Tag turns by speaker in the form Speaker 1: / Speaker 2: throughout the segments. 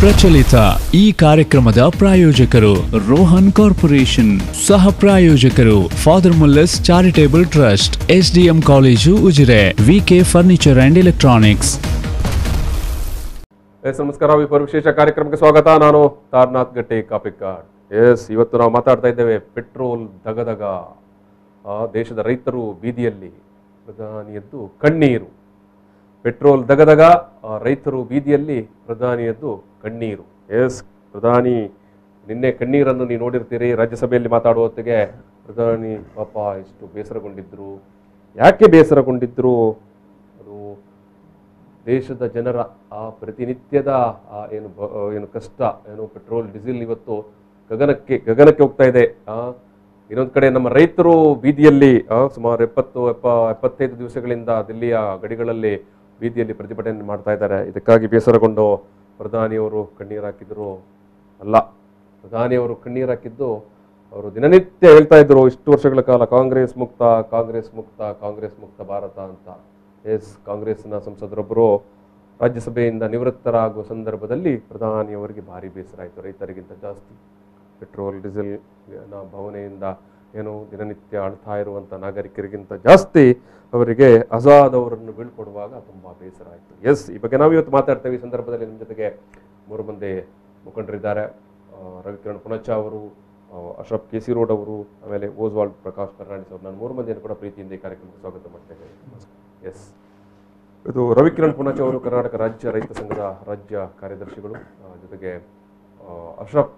Speaker 1: ಪ್ರಚಲಿತ ಈ ಕಾರ್ಯಕ್ರಮದ ಪ್ರಾಯೋಜಕರು ರೋಹನ್ ಕಾರ್ಪೊರೇಷನ್, ಸಹ ಪ್ರಾಯೋಜಕರು father Muller's charitable trust, SDM college Ujire, VK furniture and electronics.
Speaker 2: ನಮಸ್ಕಾರ, ವಿಶೇಷ ಕಾರ್ಯಕ್ರಮಕ್ಕೆ ಸ್ವಾಗತ. ನಾನು ತಾರನಾಥ್ ಗಟ್ಟಿ ಕಾಪಿಕಾಡ್. ಇವತ್ತು ನಾವು ಮಾತಾಡ್ತಾ ಇದ್ದೇವೆ ಪೆಟ್ರೋಲ್ ದಗದಗ, ದೇಶದ ರೈತರು ಬೀದಿಯಲ್ಲಿ, ಪ್ರಧಾನಿಯದ್ದು ಕಣ್ಣೀರು. ಪೆಟ್ರೋಲ್ ದಗದಗ, ರೈತರು ಬೀದಿಯಲ್ಲಿ, ಪ್ರಧಾನಿಯದ್ದು ಕಣ್ಣೀರು. ಪ್ರಧಾನಿ ನಿನ್ನೆ ಕಣ್ಣೀರನ್ನು ನೀವು ನೋಡಿರ್ತೀರಿ. ರಾಜ್ಯಸಭೆಯಲ್ಲಿ ಮಾತಾಡುವ ಹೊತ್ತಿಗೆ ಪ್ರಧಾನಿ ಪಾಪ ಎಷ್ಟು ಬೇಸರಗೊಂಡಿದ್ರು. ಯಾಕೆ ಬೇಸರಗೊಂಡಿದ್ರು? ಅದು ದೇಶದ ಜನರ ಆ ಪ್ರತಿನಿತ್ಯದ ಏನು ಕಷ್ಟ, ಏನು ಪೆಟ್ರೋಲ್ ಡೀಸೆಲ್ ಇವತ್ತು ಗಗನಕ್ಕೆ ಹೋಗ್ತಾ ಇದೆ. ಇನ್ನೊಂದು ಕಡೆ ನಮ್ಮ ರೈತರು ಬೀದಿಯಲ್ಲಿ ಸುಮಾರು 75 ದಿವಸಗಳಿಂದ ದಿಲ್ಲಿಯ ಗಡಿಗಳಲ್ಲಿ ಬೀದಿಯಲ್ಲಿ ಪ್ರತಿಭಟನೆ ಮಾಡ್ತಾ ಇದ್ದಾರೆ. ಇದಕ್ಕಾಗಿ ಬೇಸರಗೊಂಡು ಪ್ರಧಾನಿಯವರು ಕಣ್ಣೀರು ಹಾಕಿದ್ರು. ಅಲ್ಲ, ಪ್ರಧಾನಿಯವರು ಕಣ್ಣೀರು ಹಾಕಿದ್ದು ಅವರು ದಿನನಿತ್ಯ ಹೇಳ್ತಾ ಇದ್ರು ಇಷ್ಟು ವರ್ಷಗಳ ಕಾಲ ಕಾಂಗ್ರೆಸ್ ಮುಕ್ತ, ಕಾಂಗ್ರೆಸ್ ಮುಕ್ತ, ಕಾಂಗ್ರೆಸ್ ಮುಕ್ತ ಭಾರತ ಅಂತ. ಕಾಂಗ್ರೆಸ್ನ ಸಂಸದರೊಬ್ಬರು ರಾಜ್ಯಸಭೆಯಿಂದ ನಿವೃತ್ತರಾಗುವ ಸಂದರ್ಭದಲ್ಲಿ ಪ್ರಧಾನಿಯವರಿಗೆ ಭಾರಿ ಬೇಸರ ಆಯಿತು. ರೈತರಿಗಿಂತ ಜಾಸ್ತಿ ಪೆಟ್ರೋಲ್ ಡೀಸೆಲ್ ಭಾವನೆಯಿಂದ ಏನು ದಿನನಿತ್ಯ ಆಳ್ತಾ ಇರುವಂಥ ನಾಗರಿಕರಿಗಿಂತ ಜಾಸ್ತಿ ಅವರಿಗೆ ಆಜಾದ್ ಅವರನ್ನು ಬೀಳ್ಕೊಡುವಾಗ ತುಂಬ ಬೇಸರ ಆಯಿತು. ಈ ಬಗ್ಗೆ ನಾವು ಇವತ್ತು ಮಾತಾಡ್ತೇವೆ. ಈ ಸಂದರ್ಭದಲ್ಲಿ ನಿಮ್ಮ ಜೊತೆಗೆ 3 ಮಂದಿ ಮುಖಂಡರಿದ್ದಾರೆ. ರವಿಕಿರಣ್ ಪುಣಚ ಅವರು, ಅಶ್ರಫ್ ಕೆ ಸಿ ರೋಡ್ ಅವರು, ಆಮೇಲೆ ಓಸ್ವಾಲ್ಡ್ ಪ್ರಕಾಶ್ ಫರ್ನಾಂಡಿಸ್ ಅವರು. ನಾನು 3 ಮಂದಿಯನ್ನು ಕೂಡ ಪ್ರೀತಿಯಿಂದ ಈ ಕಾರ್ಯಕ್ರಮಕ್ಕೆ ಸ್ವಾಗತ ಮಾಡ್ತೇನೆ. ಇದು ರವಿಕಿರಣ್ ಪುಣಚ ಅವರು ಕರ್ನಾಟಕ ರಾಜ್ಯ ರೈತ ಸಂಘದ ರಾಜ್ಯ ಕಾರ್ಯದರ್ಶಿಗಳು. ಜೊತೆಗೆ ಅಶ್ರಫ್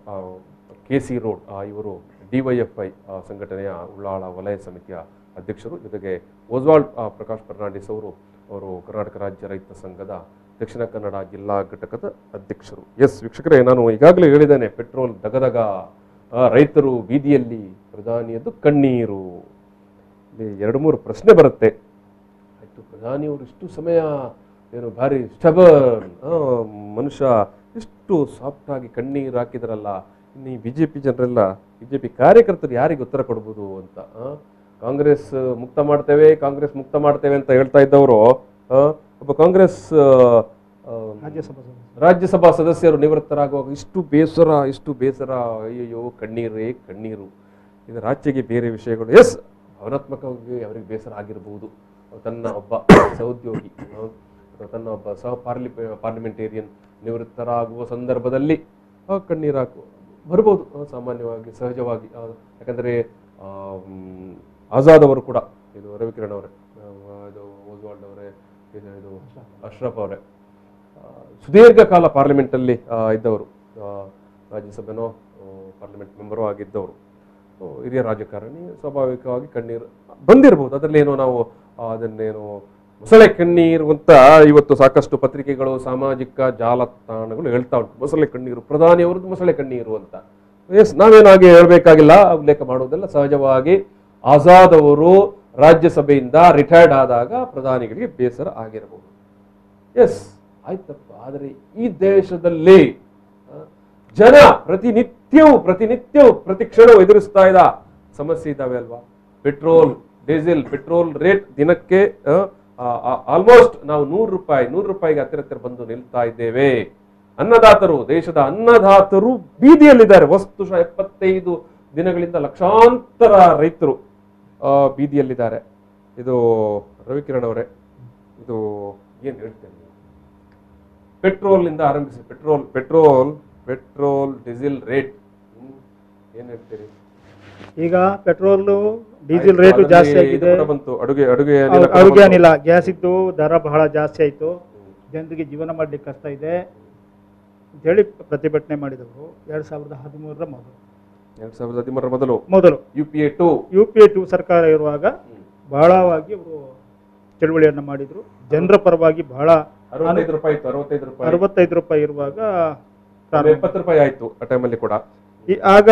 Speaker 2: ಕೆ ಸಿ ರೋಡ್ ಇವರು DYFI ಸಂಘಟನೆಯ ಉಳ್ಳಾಳ ವಲಯ ಸಮಿತಿಯ ಅಧ್ಯಕ್ಷರು. ಜೊತೆಗೆ ಓಸ್ವಾಲ್ಡ್ ಪ್ರಕಾಶ್ ಫರ್ನಾಂಡಿಸ್ ಅವರು ಕರ್ನಾಟಕ ರಾಜ್ಯ ರೈತ ಸಂಘದ ದಕ್ಷಿಣ ಕನ್ನಡ ಜಿಲ್ಲಾ ಘಟಕದ ಅಧ್ಯಕ್ಷರು. ವೀಕ್ಷಕರೇ, ನಾನು ಈಗಾಗಲೇ ಹೇಳಿದ್ದೇನೆ, ಪೆಟ್ರೋಲ್ ದಗದಗ, ರೈತರು ಬೀದಿಯಲ್ಲಿ, ಪ್ರಧಾನಿಯದ್ದು ಕಣ್ಣೀರು. ಇಲ್ಲಿ 2-3 ಪ್ರಶ್ನೆ ಬರುತ್ತೆ. ಆಯ್ತು, ಪ್ರಧಾನಿಯವರು ಇಷ್ಟು ಸಮಯ ಏನು ಭಾರಿ ಸ್ಟಬರ್ನ್ ಮನುಷ್ಯ, ಇಷ್ಟು ಸಾಫ್ಟ್ ಆಗಿ ಕಣ್ಣೀರು ಹಾಕಿದ್ರಲ್ಲ, ಇನ್ನು ಈ BJP ಜನರೆಲ್ಲ, BJP ಕಾರ್ಯಕರ್ತರು ಯಾರಿಗೆ ಉತ್ತರ ಕೊಡ್ಬೋದು ಅಂತ. ಕಾಂಗ್ರೆಸ್ ಮುಕ್ತ ಮಾಡ್ತೇವೆ ಅಂತ ಹೇಳ್ತಾ ಇದ್ದವರು ಒಬ್ಬ ಕಾಂಗ್ರೆಸ್ ರಾಜ್ಯಸಭಾ ಸದಸ್ಯರು ನಿವೃತ್ತರಾಗುವಾಗ ಇಷ್ಟು ಬೇಸರ, ಅಯ್ಯೋ ಕಣ್ಣೀರು. ಇದು ರಾಜ್ಯಕ್ಕೆ ಬೇರೆ ವಿಷಯಗಳು. ಭಾವನಾತ್ಮಕವಾಗಿ ಅವರಿಗೆ ಬೇಸರ ಆಗಿರಬಹುದು. ತನ್ನ ಒಬ್ಬ ಸಹೋದ್ಯೋಗಿ, ತನ್ನ ಒಬ್ಬ ಪಾರ್ಲಿಮೆಂಟೇರಿಯನ್ ನಿವೃತ್ತರಾಗುವ ಸಂದರ್ಭದಲ್ಲಿ ಕಣ್ಣೀರು ಬರ್ಬೋದು, ಸಾಮಾನ್ಯವಾಗಿ, ಸಹಜವಾಗಿ. ಯಾಕಂದರೆ ಆಜಾದ್ ಅವರು ಕೂಡ, ಇದು ರವಿಕಿರಣ್ ಅವರೇ, ಇದು ಓಸ್ವಾಲ್ಡ್ ಅವರೇ, ಇದು ಅಶ್ರಫ್ ಅವರೇ, ಸುದೀರ್ಘ ಕಾಲ ಪಾರ್ಲಿಮೆಂಟಲ್ಲಿ ಇದ್ದವರು, ರಾಜ್ಯಸಭೆನೋ ಪಾರ್ಲಿಮೆಂಟ್ ಮೆಂಬರು ಆಗಿದ್ದವರು, ಹಿರಿಯ ರಾಜಕಾರಣಿ. ಸ್ವಾಭಾವಿಕವಾಗಿ ಕಣ್ಣೀರು ಬಂದಿರಬಹುದು. ಅದರಲ್ಲೇನೋ ನಾವು ಅದನ್ನೇನು ಮೊಸಳೆ ಕಣ್ಣೀರು ಅಂತ ಇವತ್ತು ಸಾಕಷ್ಟು ಪತ್ರಿಕೆಗಳು, ಸಾಮಾಜಿಕ ಜಾಲತಾಣಗಳು ಹೇಳ್ತಾ ಉಂಟು. ಮೊಸಳೆ ಕಣ್ಣೀರು, ಪ್ರಧಾನಿಯವರದ್ದು ಮೊಸಳೆ ಕಣ್ಣೀರು ಅಂತ. ನಾವೇನಾಗಿ ಹೇಳ್ಬೇಕಾಗಿಲ್ಲ, ಉಲ್ಲೇಖ ಮಾಡೋದೆಲ್ಲ ಸಹಜವಾಗಿ. ಆಜಾದ್ ಅವರು ರಾಜ್ಯಸಭೆಯಿಂದ ರಿಟೈರ್ಡ್ ಆದಾಗ ಪ್ರಧಾನಿಗಳಿಗೆ ಬೇಸರ ಆಗಿರಬಹುದು. ಆಯ್ತಪ್ಪ. ಆದರೆ ಈ ದೇಶದಲ್ಲಿ ಜನ ಪ್ರತಿನಿತ್ಯವೂ ಪ್ರತಿ ಕ್ಷಣವೂ ಎದುರಿಸ್ತಾ ಇದ್ದ ಸಮಸ್ಯೆ ಇದ್ದಾವೆ ಅಲ್ವಾ? ಪೆಟ್ರೋಲ್ ರೇಟ್ ದಿನಕ್ಕೆ ಆಲ್ಮೋಸ್ಟ್ ನಾವು 100 ರೂಪಾಯಿಗೆ ಹತ್ತಿರ ಬಂದು ನಿಲ್ತಾ ಇದ್ದೇವೆ. ದೇಶದ ಅನ್ನದಾತರು ಬೀದಿಯಲ್ಲಿದ್ದಾರೆ. ವಸ್ತುಶಃ 75 ದಿನಗಳಿಂದ ಲಕ್ಷಾಂತರ ರೈತರು ಬೀದಿಯಲ್ಲಿದ್ದಾರೆ. ಇದು ರವಿಕಿರಣ್ ಅವರೇ, ಇದು ಏನ್ ಹೇಳ್ತೇನೆ? ಪೆಟ್ರೋಲ್ನಿಂದ ಆರಂಭಿಸಿ, ಪೆಟ್ರೋಲ್ ಡೀಸೆಲ್ ರೇಟ್ ಏನ್ ಹೇಳ್ತೀರಿ?
Speaker 3: ಈಗ ಪೆಟ್ರೋಲ್ ಡೀಸೆಲ್ ರೇಟ್ ಜಾಸ್ತಿ ಆಗಿದೆ.
Speaker 2: ಅಡುಗೆ
Speaker 3: ಅನಿಲ, ಗ್ಯಾಸ್ ಇದ್ದು ದರ ಬಹಳ ಜಾಸ್ತಿ ಆಯಿತು. ಜನರಿಗೆ ಜೀವನ ಮಾಡ್ಲಿಕ್ಕೆ ಕಷ್ಟ ಇದೆ ಅಂತ ಹೇಳಿ ಪ್ರತಿಭಟನೆ ಮಾಡಿದವರು 2013 ಮೊದಲು UPA 2 ಸರ್ಕಾರ ಇರುವಾಗ ಬಹಳವಾಗಿ ಅವರು ಚಳುವಳಿಯನ್ನು ಮಾಡಿದ್ರು. ಜನರ ಪರವಾಗಿ ಬಹಳ 65 ರೂಪಾಯಿ ಇರುವಾಗ
Speaker 2: 70 ರೂಪಾಯಿ ಆಯ್ತು ಆ ಟೈಮಲ್ಲಿ ಕೂಡ.
Speaker 3: ಆಗ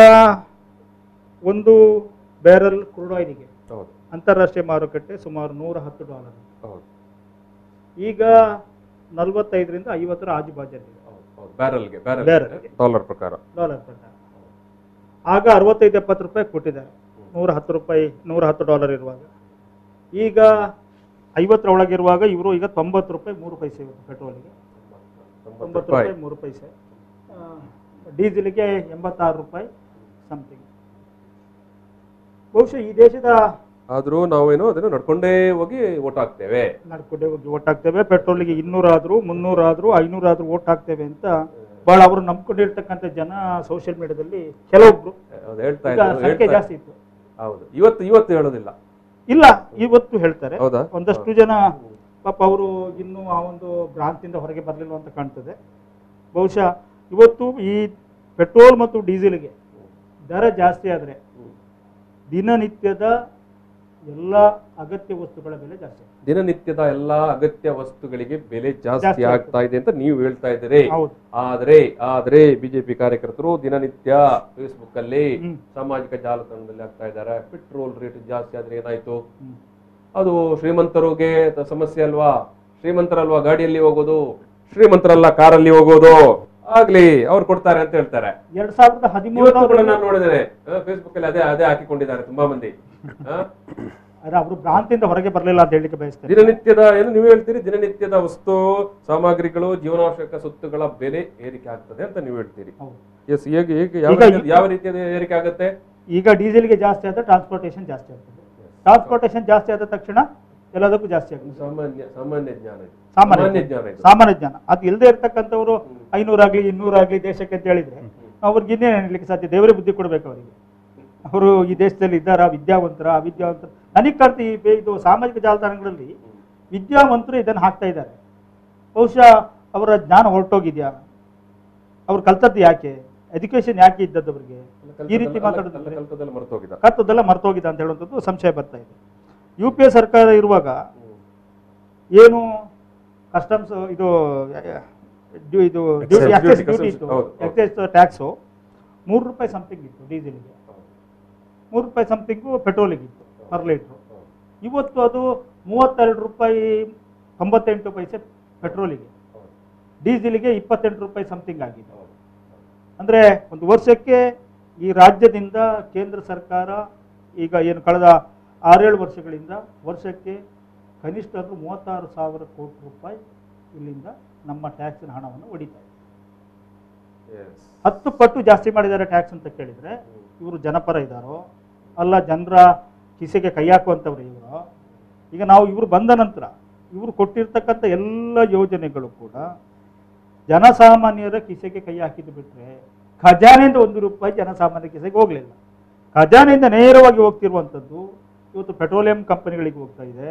Speaker 3: ಒಂದು ಬ್ಯಾರಲ್ ಕ್ರೂಡ್ ಆಯಿಲ್ಗೆ ಅಂತಾರಾಷ್ಟ್ರೀಯ ಮಾರುಕಟ್ಟೆ ಸುಮಾರು $110. ಈಗ 45ರಿಂದ 50 ಆಜುಬಾಜಲ್ಲಿದೆ
Speaker 2: ಡಾಲರ್ ಪ್ರಕಾರ.
Speaker 3: ಆಗ 65-70 ರೂಪಾಯಿ ಕೊಟ್ಟಿದ್ದಾರೆ. $110 ಇರುವಾಗ. ಈಗ 50 ಒಳಗಿರುವಾಗ ಇವರು ಈಗ 90 ರೂಪಾಯಿ 3 ಪೈಸೆ ಪೆಟ್ರೋಲಿಗೆ. 90 ರೂಪಾಯಿ 3 ಪೈಸೆ. ಡೀಸೆಲ್ಗೆ 86 ರೂಪಾಯಿ ಸಮಥಿಂಗ್. ಬಹುಶಃ ಈ ದೇಶದ
Speaker 2: ಆದ್ರೂ ನಾವೇನೋ ಅದನ್ನು ನಡ್ಕೊಂಡೇ ಹೋಗಿ ಓಟ್ ಹಾಕ್ತೇವೆ,
Speaker 3: ನಡ್ಕೊಂಡೇ ಹೋಗಿ ಓಟ್ ಹಾಕ್ತೇವೆ. ಪೆಟ್ರೋಲ್ಗೆ 200 ಆದ್ರೂ 300 ಆದ್ರೂ 500 ಆದ್ರೂ ಓಟ್ ಹಾಕ್ತೇವೆ ಅಂತ ಬಹಳ ಅವರು ನಂಬ್ಕೊಂಡಿರ್ತಕ್ಕಂಥ ಜನ ಸೋಷಿಯಲ್ ಮೀಡಿಯಾದಲ್ಲಿ ಕೆಲವೊಬ್ರು
Speaker 2: ಹೇಳ್ತಾ
Speaker 3: ಸಂಖ್ಯೆ ಜಾಸ್ತಿ ಇತ್ತು.
Speaker 2: ಹೌದು, ಇವತ್ತು ಹೇಳೋದಿಲ್ಲ.
Speaker 3: ಇಲ್ಲ, ಇವತ್ತು ಹೇಳ್ತಾರೆ.
Speaker 2: ಹೌದಾ?
Speaker 3: ಒಂದಷ್ಟು ಜನ ಪಾಪ ಅವರು ಇನ್ನೂ ಆ ಒಂದು ಭ್ರಾಂತಿಯಿಂದ ಹೊರಗೆ ಬರಲಿಲ್ಲ ಅಂತ ಕಾಣ್ತದೆ. ಬಹುಶಃ ಇವತ್ತು ಈ ಪೆಟ್ರೋಲ್ ಮತ್ತು ಡೀಸೆಲ್ಗೆ ದರ ಜಾಸ್ತಿ ಆದರೆ ದಿನನಿತ್ಯದ ಎಲ್ಲ ಅಗತ್ಯ ವಸ್ತುಗಳ ಬೆಲೆ ಜಾಸ್ತಿ,
Speaker 2: ದಿನನಿತ್ಯದ ಎಲ್ಲಾ ಅಗತ್ಯ ವಸ್ತುಗಳಿಗೆ ಬೆಲೆ ಜಾಸ್ತಿ ಆಗ್ತಾ ಇದೆ ಅಂತ ನೀವು ಹೇಳ್ತಾ ಇದ್ದೀರಿ.
Speaker 3: ಹೌದು.
Speaker 2: ಆದ್ರೆ ಬಿಜೆಪಿ ಕಾರ್ಯಕರ್ತರು ದಿನನಿತ್ಯ ಫೇಸ್ಬುಕ್ ಅಲ್ಲಿ ಸಾಮಾಜಿಕ ಜಾಲತಾಣದಲ್ಲಿ ಆಗ್ತಾ ಇದ್ದಾರೆ. ಪೆಟ್ರೋಲ್ ರೇಟ್ ಜಾಸ್ತಿ ಆದ್ರೆ ಏನಾಯ್ತು, ಅದು ಶ್ರೀಮಂತರಿಗೆ ಸಮಸ್ಯೆ ಅಲ್ವಾ? ಶ್ರೀಮಂತರಲ್ವಾ ಗಾಡಿಯಲ್ಲಿ ಹೋಗೋದು, ಶ್ರೀಮಂತರಲ್ಲ ಕಾರಲ್ಲಿ ಹೋಗೋದು, ಆಗ್ಲಿ ಅವ್ರು ಕೊಡ್ತಾರೆ ಅಂತ ಹೇಳ್ತಾರೆ.
Speaker 3: 2013
Speaker 2: ಕೂಡ ನಾನು ನೋಡಿದ್ದೇನೆ ಫೇಸ್ಬುಕ್ ಅಲ್ಲಿ ಅದೇ ಹಾಕಿಕೊಂಡಿದ್ದಾರೆ ತುಂಬಾ ಮಂದಿ.
Speaker 3: ಅವರು ಭ್ರಾಂತಿಯಿಂದ ಹೊರಗೆ ಬರಲಿಲ್ಲ ಅಂತ ಹೇಳಿಕ್ಕೆ ಬಯಸ್ತಾರೆ.
Speaker 2: ದಿನನಿತ್ಯದ ಏನು ನೀವು ಹೇಳ್ತೀರಿ, ದಿನನಿತ್ಯದ ವಸ್ತು ಸಾಮಗ್ರಿಗಳು ಜೀವನಾವಶ್ಯಕ ಸೊತ್ತುಗಳ ಬೆಲೆ ಏರಿಕೆ ಆಗ್ತದೆ ಅಂತ ನೀವು ಹೇಳ್ತೀರಿ. ಎಸ್, ಹೇಗೆ ಯಾವ ರೀತಿಯ ಏರಿಕೆ ಆಗುತ್ತೆ?
Speaker 3: ಈಗ ಡೀಸೆಲ್ಗೆ ಜಾಸ್ತಿ ಆದ ಟ್ರಾನ್ಸ್ಪೋರ್ಟೇಷನ್ ಜಾಸ್ತಿ ಆಗ್ತದೆ. ಟ್ರಾನ್ಸ್ಪೋರ್ಟೇಷನ್ ಜಾಸ್ತಿ ಆದ ತಕ್ಷಣ ಎಲ್ಲದಕ್ಕೂ ಜಾಸ್ತಿ ಆಗುತ್ತೆ. ಸಾಮಾನ್ಯ ಜ್ಞಾನ ಅದು ಇಲ್ಲದೆ ಇರ್ತಕ್ಕಂಥವ್ರು 500 ಆಗ್ಲಿ 200 ಆಗ್ಲಿ ದೇಶಕ್ಕೆ ಅಂತ ಹೇಳಿದ್ರೆ ಅವ್ರಿಗೆ ಇನ್ನೇನು ಹೇಳಲಿಕ್ಕೆ ಸಾಧ್ಯ? ದೇವರೇ ಬುದ್ಧಿ ಕೊಡ್ಬೇಕು ಅವರಿಗೆ. ಅವರು ಈ ದೇಶದಲ್ಲಿ ಇದ್ದಾರಾ, ವಿದ್ಯಾವಂತರ ಅವಿದ್ಯಾವಂತರ? ನನಗೆ ಕಾಡ್ತಿ ಇದು ಸಾಮಾಜಿಕ ಜಾಲತಾಣಗಳಲ್ಲಿ ವಿದ್ಯಾವಂತರು ಇದನ್ನು ಹಾಕ್ತಾ ಇದ್ದಾರೆ. ಬಹುಶಃ ಅವರ ಜ್ಞಾನ ಹೊರಟೋಗಿದ್ಯಾ? ಅವ್ರು ಕಲ್ತದ್ದು ಯಾಕೆ? ಎಜುಕೇಶನ್ ಯಾಕೆ ಇದ್ದದ್ದು ಅವರಿಗೆ? ಈ ರೀತಿ ಮಾತಾಡೋದು ಕಲ್ತದ್ದೆಲ್ಲ ಮರ್ತೋಗಿದೆ ಅಂತ ಹೇಳುವಂಥದ್ದು ಸಂಶಯ ಬರ್ತಾ ಇದೆ. UPA ಸರ್ಕಾರ ಇರುವಾಗ ಏನು ಕಸ್ಟಮ್ಸ್ ಇದು ಎಕ್ಸೈಸ್ ಟ್ಯಾಕ್ಸು 3 ರೂಪಾಯಿ ಸಮಥಿಂಗ್ ಇತ್ತು ಡೀಸೆಲ್ಗೆ, 3 ರೂಪಾಯಿ ಸಮಥಿಂಗು ಪೆಟ್ರೋಲಿಗಿತ್ತು ಪರ್ ಲೀಟ್ರು. ಇವತ್ತು ಅದು 32 ರೂಪಾಯಿ 98 ಪೈಸೆ ಪೆಟ್ರೋಲಿಗೆ, ಡೀಸೆಲ್ಗೆ 28 ರೂಪಾಯಿ ಸಮಥಿಂಗ್ ಆಗಿದೆ. ಅಂದರೆ ಒಂದು ವರ್ಷಕ್ಕೆ ಈ ರಾಜ್ಯದಿಂದ ಕೇಂದ್ರ ಸರ್ಕಾರ ಈಗ ಏನು ಕಳೆದ 6-7 ವರ್ಷಗಳಿಂದ ವರ್ಷಕ್ಕೆ ಕನಿಷ್ಠ ಅಂದರೂ 36,000 ಕೋಟಿ ರೂಪಾಯಿ ಇಲ್ಲಿಂದ ನಮ್ಮ ಟ್ಯಾಕ್ಸಿನ ಹಣವನ್ನು ಹೊಡಿತಾ ಇದೆ. 10 ಪಟ್ಟು ಜಾಸ್ತಿ ಮಾಡಿದ್ದಾರೆ ಟ್ಯಾಕ್ಸ್ ಅಂತ ಕೇಳಿದರೆ ಇವರು ಜನಪರ ಇದ್ದಾರೋ ಅಲ್ಲ ಜನರ ಕಿಸೆಗೆ ಕೈ ಹಾಕುವಂಥವ್ರು ಇವರು? ಈಗ ನಾವು ಇವರು ಬಂದ ನಂತರ ಇವರು ಕೊಟ್ಟಿರ್ತಕ್ಕಂಥ ಎಲ್ಲ ಯೋಜನೆಗಳು ಕೂಡ ಜನಸಾಮಾನ್ಯರ ಕಿಸೆಗೆ ಕೈ ಹಾಕಿದ್ದು ಬಿಟ್ಟರೆ ಖಜಾನೆಯಿಂದ 1 ರೂಪಾಯಿ ಜನಸಾಮಾನ್ಯ ಕಿಸೆಗೆ ಹೋಗಲಿಲ್ಲ. ಖಜಾನೆಯಿಂದ ನೇರವಾಗಿ ಹೋಗ್ತಿರುವಂಥದ್ದು ಇವತ್ತು ಪೆಟ್ರೋಲಿಯಂ ಕಂಪನಿಗಳಿಗೆ ಹೋಗ್ತಾ ಇದೆ,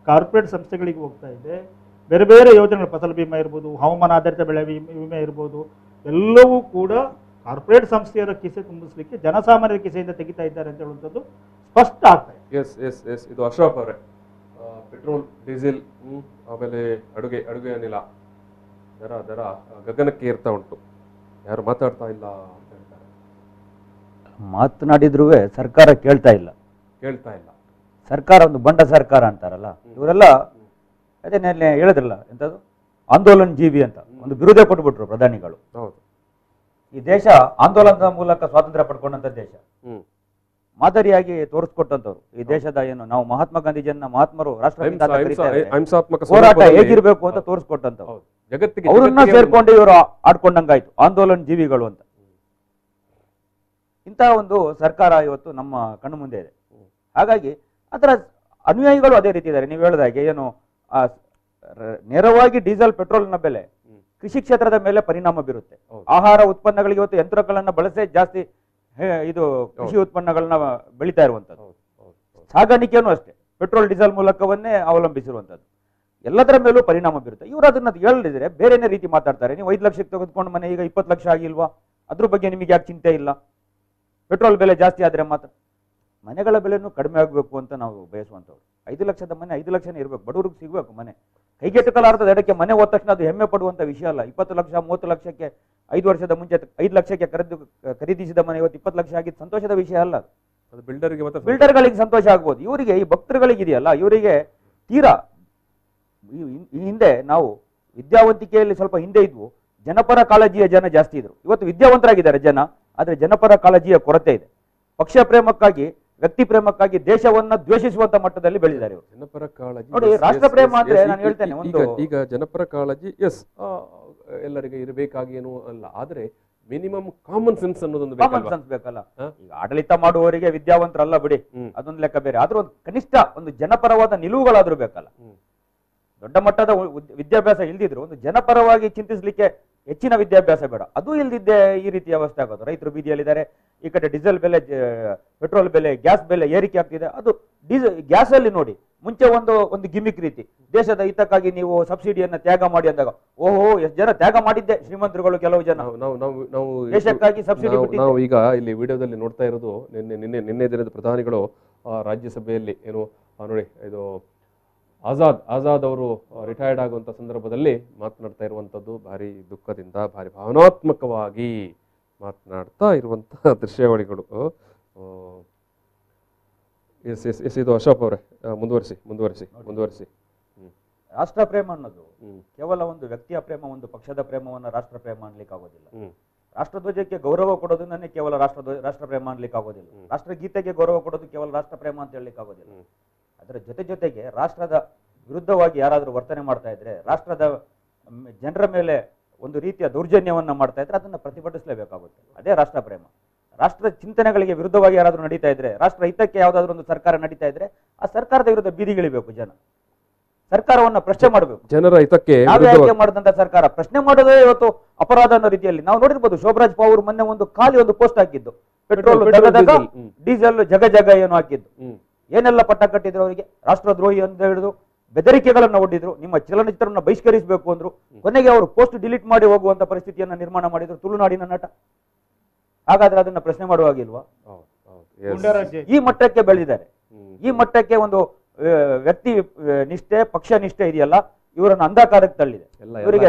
Speaker 3: ಕಾರ್ಪೊರೇಟ್ ಸಂಸ್ಥೆಗಳಿಗೆ ಹೋಗ್ತಾ ಇದೆ. ಬೇರೆ ಬೇರೆ ಯೋಜನೆಗಳು, ಫಸಲ್ ಬಿಮಾ ಇರ್ಬೋದು, ಹವಾಮಾನ ಆಧಾರಿತ ಬೆಳೆ ವಿಮೆ ಇರ್ಬೋದು, ಎಲ್ಲವೂ ಕೂಡ ಕಾರ್ಪೊರೇಟ್ ಸಂಸ್ಥೆಯರ ಕಿಸೆ ತುಂಬಿಸ್ಲಿಕ್ಕೆ ಜನಸಾಮಾನ್ಯರ ಕಿಸೆಯಿಂದ ತೆಗಿತಾ ಇದ್ದಾರೆ ಅಂತ ಹೇಳುವಂಥದ್ದು ಸ್ಪಷ್ಟ ಆಗ್ತಾ ಇದೆ.
Speaker 2: ಎಸ್ ಎಸ್ ಎಸ್ ಇದು ಅಶ್ರಫ್ ಅವರೇ, ಪೆಟ್ರೋಲ್ ಡೀಸೆಲ್ ಆಮೇಲೆ ಅಡುಗೆ ಅನಿಲ ದರ ಗಗನಕ್ಕೆ ಏರ್ತಾ ಉಂಟು, ಯಾರು ಮಾತಾಡ್ತಾ ಇಲ್ಲ ಅಂತ ಹೇಳ್ತಾರೆ.
Speaker 4: ಮಾತನಾಡಿದ್ರೂ ಸರ್ಕಾರ ಕೇಳ್ತಾ ಇಲ್ಲ. ಸರ್ಕಾರ ಒಂದು ಬಂಡ ಸರ್ಕಾರ ಅಂತಾರಲ್ಲ ಇವರೆಲ್ಲ. ಅದೇ ನೆನ್ನೆ ಹೇಳಿದ್ರಲ್ಲ ಎಂಥದ್ದು ಆಂದೋಲನ್ ಜೀವಿ ಅಂತ ಒಂದು ಬಿರುದೇ ಕೊಟ್ಬಿಟ್ರು ಪ್ರಧಾನಿಗಳು. ಈ ದೇಶ ಆಂದೋಲನದ ಮೂಲಕ ಸ್ವಾತಂತ್ರ್ಯ ಪಡ್ಕೊಂಡಂತ ದೇಶ, ಮಾದರಿಯಾಗಿ ತೋರಿಸ್ಕೊಟ್ಟಂತವ್ರು ಈ ದೇಶದ ಏನು ನಾವು ಮಹಾತ್ಮ ಗಾಂಧೀಜಿಯನ್ನ ಮಹಾತ್ಮರು ರಾಷ್ಟ್ರಪಿತ ಹೋರಾಟ ಹೇಗಿರ್ಬೇಕು ಅಂತ ತೋರಿಸ್ಕೊಟ್ಟಂತವ್ರು. ಅವ್ರನ್ನ ಸೇರ್ಕೊಂಡು ಇವರು ಆಡ್ಕೊಂಡಂಗಾಯ್ತು ಆಂದೋಲನ್ ಜೀವಿಗಳು ಅಂತ. ಇಂತಹ ಒಂದು ಸರ್ಕಾರ ಇವತ್ತು ನಮ್ಮ ಕಣ್ಣು ಮುಂದೆ ಇದೆ. ಹಾಗಾಗಿ ಅದರ ಅನುಯಾಯಿಗಳು ಅದೇ ರೀತಿ ಇದ್ದಾರೆ. ನೀವು ಹೇಳಿದಾಗೆ ಏನು ನೇರವಾಗಿ ಡೀಸೆಲ್ ಪೆಟ್ರೋಲ್ನ ಬೆಲೆ ಕೃಷಿ ಕ್ಷೇತ್ರದ ಮೇಲೆ ಪರಿಣಾಮ ಬೀರುತ್ತೆ. ಆಹಾರ ಉತ್ಪನ್ನಗಳಿಗೆ ಇವತ್ತು ಯಂತ್ರಗಳನ್ನ ಬಳಸೇ ಜಾಸ್ತಿ ಇದು ಕೃಷಿ ಉತ್ಪನ್ನಗಳನ್ನ ಬೆಳೀತಾ ಇರುವಂತದ್ದು. ಸಾಗಾಣಿಕೆಯೂ ಅಷ್ಟೇ ಪೆಟ್ರೋಲ್ ಡೀಸೆಲ್ ಮೂಲಕವನ್ನೇ ಅವಲಂಬಿಸಿರುವಂತದ್ದು. ಎಲ್ಲದರ ಮೇಲೂ ಪರಿಣಾಮ ಬೀರುತ್ತೆ. ಇವರು ಅದನ್ನ ಹೇಳಿದ್ರೆ ಬೇರೆನೇ ರೀತಿ ಮಾತಾಡ್ತಾರೆ. ನೀವು 5 ಲಕ್ಷಕ್ಕೆ ತೆಗೆದುಕೊಂಡು ಮನೆ ಈಗ 20 ಲಕ್ಷ ಆಗಿಲ್ವಾ? ಅದ್ರ ಬಗ್ಗೆ ನಿಮಗೆ ಯಾಕೆ ಚಿಂತೆ ಇಲ್ಲ? ಪೆಟ್ರೋಲ್ ಬೆಲೆ ಜಾಸ್ತಿ ಆದ್ರೆ ಮಾತ್ರ ಮನೆಗಳ ಬೆಲೆನೂ ಕಡಿಮೆ ಆಗಬೇಕು ಅಂತ ನಾವು ಬಯಸುವಂಥವ್ರು. 5 ಲಕ್ಷದ ಮನೆ 5 ಲಕ್ಷನೇ ಇರಬೇಕು, ಬಡವರಿಗೆ ಸಿಗಬೇಕು ಮನೆ. ಕೈಗೆಟಕಲಾರದ ಎಡಕ್ಕೆ ಮನೆ ಹೋದ ತಕ್ಷಣ ಅದು ಹೆಮ್ಮೆ ಪಡುವಂಥ ವಿಷಯ ಅಲ್ಲ. 20 ಲಕ್ಷ 30 ಲಕ್ಷಕ್ಕೆ 5 ವರ್ಷದ ಮುಂಚೆ 5 ಲಕ್ಷಕ್ಕೆ ಖರೀದಿಸಿದ ಮನೆ ಇವತ್ತು 20 ಲಕ್ಷ ಆಗಿದ್ದು ಸಂತೋಷದ ವಿಷಯ ಅಲ್ಲ.
Speaker 2: ಅದು
Speaker 4: ಬಿಲ್ಡರ್ಗಳಿಗೆ ಸಂತೋಷ ಆಗ್ಬೋದು. ಇವರಿಗೆ ಈ ಭಕ್ತರುಗಳಿಗೆ ಇದೆಯಲ್ಲ, ಇವರಿಗೆ ತೀರಾ ಈ ಹಿಂದೆ ನಾವು ವಿದ್ಯಾವಂತಿಕೆಯಲ್ಲಿ ಸ್ವಲ್ಪ ಹಿಂದೆ ಇದ್ವು, ಜನಪರ ಕಾಳಜಿಯ ಜನ ಜಾಸ್ತಿ ಇದ್ರು. ಇವತ್ತು ವಿದ್ಯಾವಂತರಾಗಿದ್ದಾರೆ ಜನ, ಆದರೆ ಜನಪರ ಕಾಳಜಿಯ ಕೊರತೆ ಇದೆ. ಪಕ್ಷ ಪ್ರೇಮಕ್ಕಾಗಿ ವ್ಯಕ್ತಿ ಪ್ರೇಮಕ್ಕಾಗಿ ದೇಶವನ್ನ ದ್ವೇಷಿಸುವಂತ ಮಟ್ಟದಲ್ಲಿ ಬೆಳೆದಿದ್ದಾರೆ ಇವರು.
Speaker 2: ಜನಪರ ಕಾಳಜಿ
Speaker 4: ನೋಡಿ, ರಾಷ್ಟ್ರ ಪ್ರೇಮ ಅಂದ್ರೆ ನಾನು ಹೇಳ್ತೇನೆ
Speaker 2: ಈಗ ಜನಪರ ಕಾಳಜಿ ಎಲ್ಲರಿಗೆ ಇರಬೇಕಾಗಿ ಏನೂ ಅಲ್ಲ. ಆದರೆ ಮಿನಿಮಮ್ ಕಾಮನ್ ಸೆನ್ಸ್ ಅನ್ನೋದೊಂದು
Speaker 4: ಕಾಮನ್ ಸೆನ್ಸ್ ಬೇಕಲ್ಲ. ಈಗ ಆಡಳಿತ ಮಾಡುವವರಿಗೆ ವಿದ್ಯಾವಂತರಲ್ಲ ಬಿಡಿ, ಅದೊಂದು ಲೆಕ್ಕ ಬೇರೆ. ಆದ್ರೂ ಒಂದು ಕನಿಷ್ಠ ಒಂದು ಜನಪರವಾದ ನಿಲುವುಗಳಾದ್ರೂ ಬೇಕಲ್ಲ. ದೊಡ್ಡ ಮಟ್ಟದ ವಿದ್ಯಾಭ್ಯಾಸ ಇಲ್ದಿದ್ರು ಒಂದು ಜನಪರವಾಗಿ ಚಿಂತಿಸ್ಲಿಕ್ಕೆ ಹೆಚ್ಚಿನ ವಿದ್ಯಾಭ್ಯಾಸ ಬೇಡ. ಅದು ಇಲ್ದಿದ್ದೆ ಈ ರೀತಿ ಅವಸ್ಥೆ ಆಗೋದು. ರೈತರು ಬೀದಿಯಲ್ಲಿದ್ದಾರೆ, ಈ ಕಡೆ ಡೀಸೆಲ್ ಬೆಲೆ, ಪೆಟ್ರೋಲ್ ಬೆಲೆ, ಗ್ಯಾಸ್ ಬೆಲೆ ಏರಿಕೆ ಆಗ್ತಿದೆ. ಅದು ಗ್ಯಾಸ್ ಅಲ್ಲಿ ನೋಡಿ, ಮುಂಚೆ ಒಂದು ಗಿಮಿಕ್ ರೀತಿ ದೇಶದ ಹಿತಕ್ಕಾಗಿ ನೀವು ಸಬ್ಸಿಡಿಯನ್ನ ತ್ಯಾಗ ಮಾಡಿ ಅಂದಾಗ, ಓಹೋ ಎಷ್ಟು ಜನ ತ್ಯಾಗ ಮಾಡಿದ್ದೆ ಶ್ರೀಮಂತರುಗಳು, ಕೆಲವು ಜನ
Speaker 2: ನಾವು
Speaker 4: ದೇಶಕ್ಕಾಗಿ ಸಬ್ಸಿಡಿ.
Speaker 2: ನಾವು ಈಗ ಇಲ್ಲಿ ವಿಡಿಯೋದಲ್ಲಿ ನೋಡ್ತಾ ಇರೋದು ನಿನ್ನೆ ದಿನದ ಪ್ರಧಾನಿಗಳು ರಾಜ್ಯಸಭೆಯಲ್ಲಿ ಏನು ನೋಡಿ, ಇದು ಆಜಾದ್ ಅವರು ರಿಟೈರ್ಡ್ ಆಗುವಂತ ಸಂದರ್ಭದಲ್ಲಿ ಮಾತನಾಡ್ತಾ ಇರುವಂತದ್ದು ಭಾರಿ ದುಃಖದಿಂದ, ಭಾರಿ ಭಾವನಾತ್ಮಕವಾಗಿ ಮಾತನಾಡ್ತಾ ಇರುವಂತಹ ದೃಶ್ಯಾವಳಿಗಳು. ಎಸ್ ಇದು ಅಶೋಕ್ ಅವರೇ, ಮುಂದುವರಿಸಿ.
Speaker 4: ರಾಷ್ಟ್ರ ಪ್ರೇಮ ಅನ್ನೋದು ಕೇವಲ ಒಂದು ವ್ಯಕ್ತಿಯ ಪ್ರೇಮ, ಒಂದು ಪಕ್ಷದ ಪ್ರೇಮವನ್ನ ರಾಷ್ಟ್ರ ಪ್ರೇಮ ಅನ್ಲಿಕ್ಕೆ ಆಗೋದಿಲ್ಲ. ರಾಷ್ಟ್ರಧ್ವಜಕ್ಕೆ ಗೌರವ ಕೊಡೋದನ್ನೇ ಕೇವಲ ರಾಷ್ಟ್ರ ಪ್ರೇಮ ಅನ್ಲಿಕ್ಕೆ ಆಗೋದಿಲ್ಲ. ರಾಷ್ಟ್ರಗೀತೆಗೆ ಗೌರವ ಕೊಡೋದು ಕೇವಲ ರಾಷ್ಟ್ರ ಪ್ರೇಮ ಅಂತ ಹೇಳಲಿಕ್ಕೆ ಆಗೋದಿಲ್ಲ. ಅದರ ಜೊತೆಗೆ ರಾಷ್ಟ್ರದ ವಿರುದ್ಧವಾಗಿ ಯಾರಾದರೂ ವರ್ತನೆ ಮಾಡ್ತಾ ಇದ್ರೆ, ರಾಷ್ಟ್ರದ ಜನರ ಮೇಲೆ ಒಂದು ರೀತಿಯ ದೌರ್ಜನ್ಯವನ್ನ ಮಾಡ್ತಾ ಇದ್ರೆ ಅದನ್ನ ಪ್ರತಿಭಟಿಸಲೇಬೇಕಾಗುತ್ತೆ. ಅದೇ ರಾಷ್ಟ್ರ ಪ್ರೇಮ. ರಾಷ್ಟ್ರ ಚಿಂತನೆಗಳಿಗೆ ವಿರುದ್ಧವಾಗಿ ಯಾರಾದರೂ ನಡೀತಾ ಇದ್ರೆ, ರಾಷ್ಟ್ರ ಹಿತಕ್ಕೆ ಯಾವುದಾದ್ರೂ ಒಂದು ಸರ್ಕಾರ ನಡೀತಾ ಇದ್ರೆ, ಆ ಸರ್ಕಾರದ ವಿರುದ್ಧ ಬೀದಿಗಿಳಿಬೇಕು ಜನ. ಸರ್ಕಾರವನ್ನ ಪ್ರಶ್ನೆ ಮಾಡಬೇಕು.
Speaker 2: ಜನರ ಹಿತಕ್ಕೆ
Speaker 4: ಆಯ್ಕೆ ಮಾಡಿದಂತ ಸರ್ಕಾರ ಪ್ರಶ್ನೆ ಮಾಡೋದೇ ಇವತ್ತು ಅಪರಾಧ ಅನ್ನೋ ರೀತಿಯಲ್ಲಿ ನಾವು ನೋಡಿರ್ಬೋದು. ಶೋಭರಾಜ್ ಪವಾರ್ ಮೊನ್ನೆ ಒಂದು ಪೋಸ್ಟ್ ಹಾಕಿದ್ದು, ಪೆಟ್ರೋಲ್ ಡೀಸೆಲ್ ಜಗ ಏನು ಹಾಕಿದ್ದು, ಏನೆಲ್ಲ ಪಟ್ಟ ಕಟ್ಟಿದ್ರು ಅವರಿಗೆ, ರಾಷ್ಟ್ರದ್ರೋಹಿ ಅಂತ ಹಿಡಿದು ಬೆದರಿಕೆಗಳನ್ನ ಒಡ್ಡಿದ್ರು, ನಿಮ್ಮ ಚಲನಚಿತ್ರವನ್ನ ಬಹಿಷ್ಕರಿಸಬೇಕು ಅಂದ್ರು. ಕೊನೆಗೆ ಅವರು ಪೋಸ್ಟ್ ಡಿಲೀಟ್ ಮಾಡಿ ಹೋಗುವಂತ ಪರಿಸ್ಥಿತಿಯನ್ನ ನಿರ್ಮಾಣ ಮಾಡಿದ್ರು ತುಳುನಾಡಿನ ನಟ. ಹಾಗಾದ್ರೆ ಅದನ್ನ ಪ್ರಶ್ನೆ ಮಾಡುವಾಗಿಲ್ವಾ? ಈ ಮಟ್ಟಕ್ಕೆ ಬೆಳೆದಿದ್ದಾರೆ. ಈ ಮಟ್ಟಕ್ಕೆ ಒಂದು ವ್ಯಕ್ತಿ ನಿಷ್ಠೆ, ಪಕ್ಷ ನಿಷ್ಠೆ ಇದೆಯಲ್ಲ, ಇವರನ್ನು ಅಂಧಕಾರಕ್ಕೆ ತಳ್ಳಿದೆ. ಇವರಿಗೆ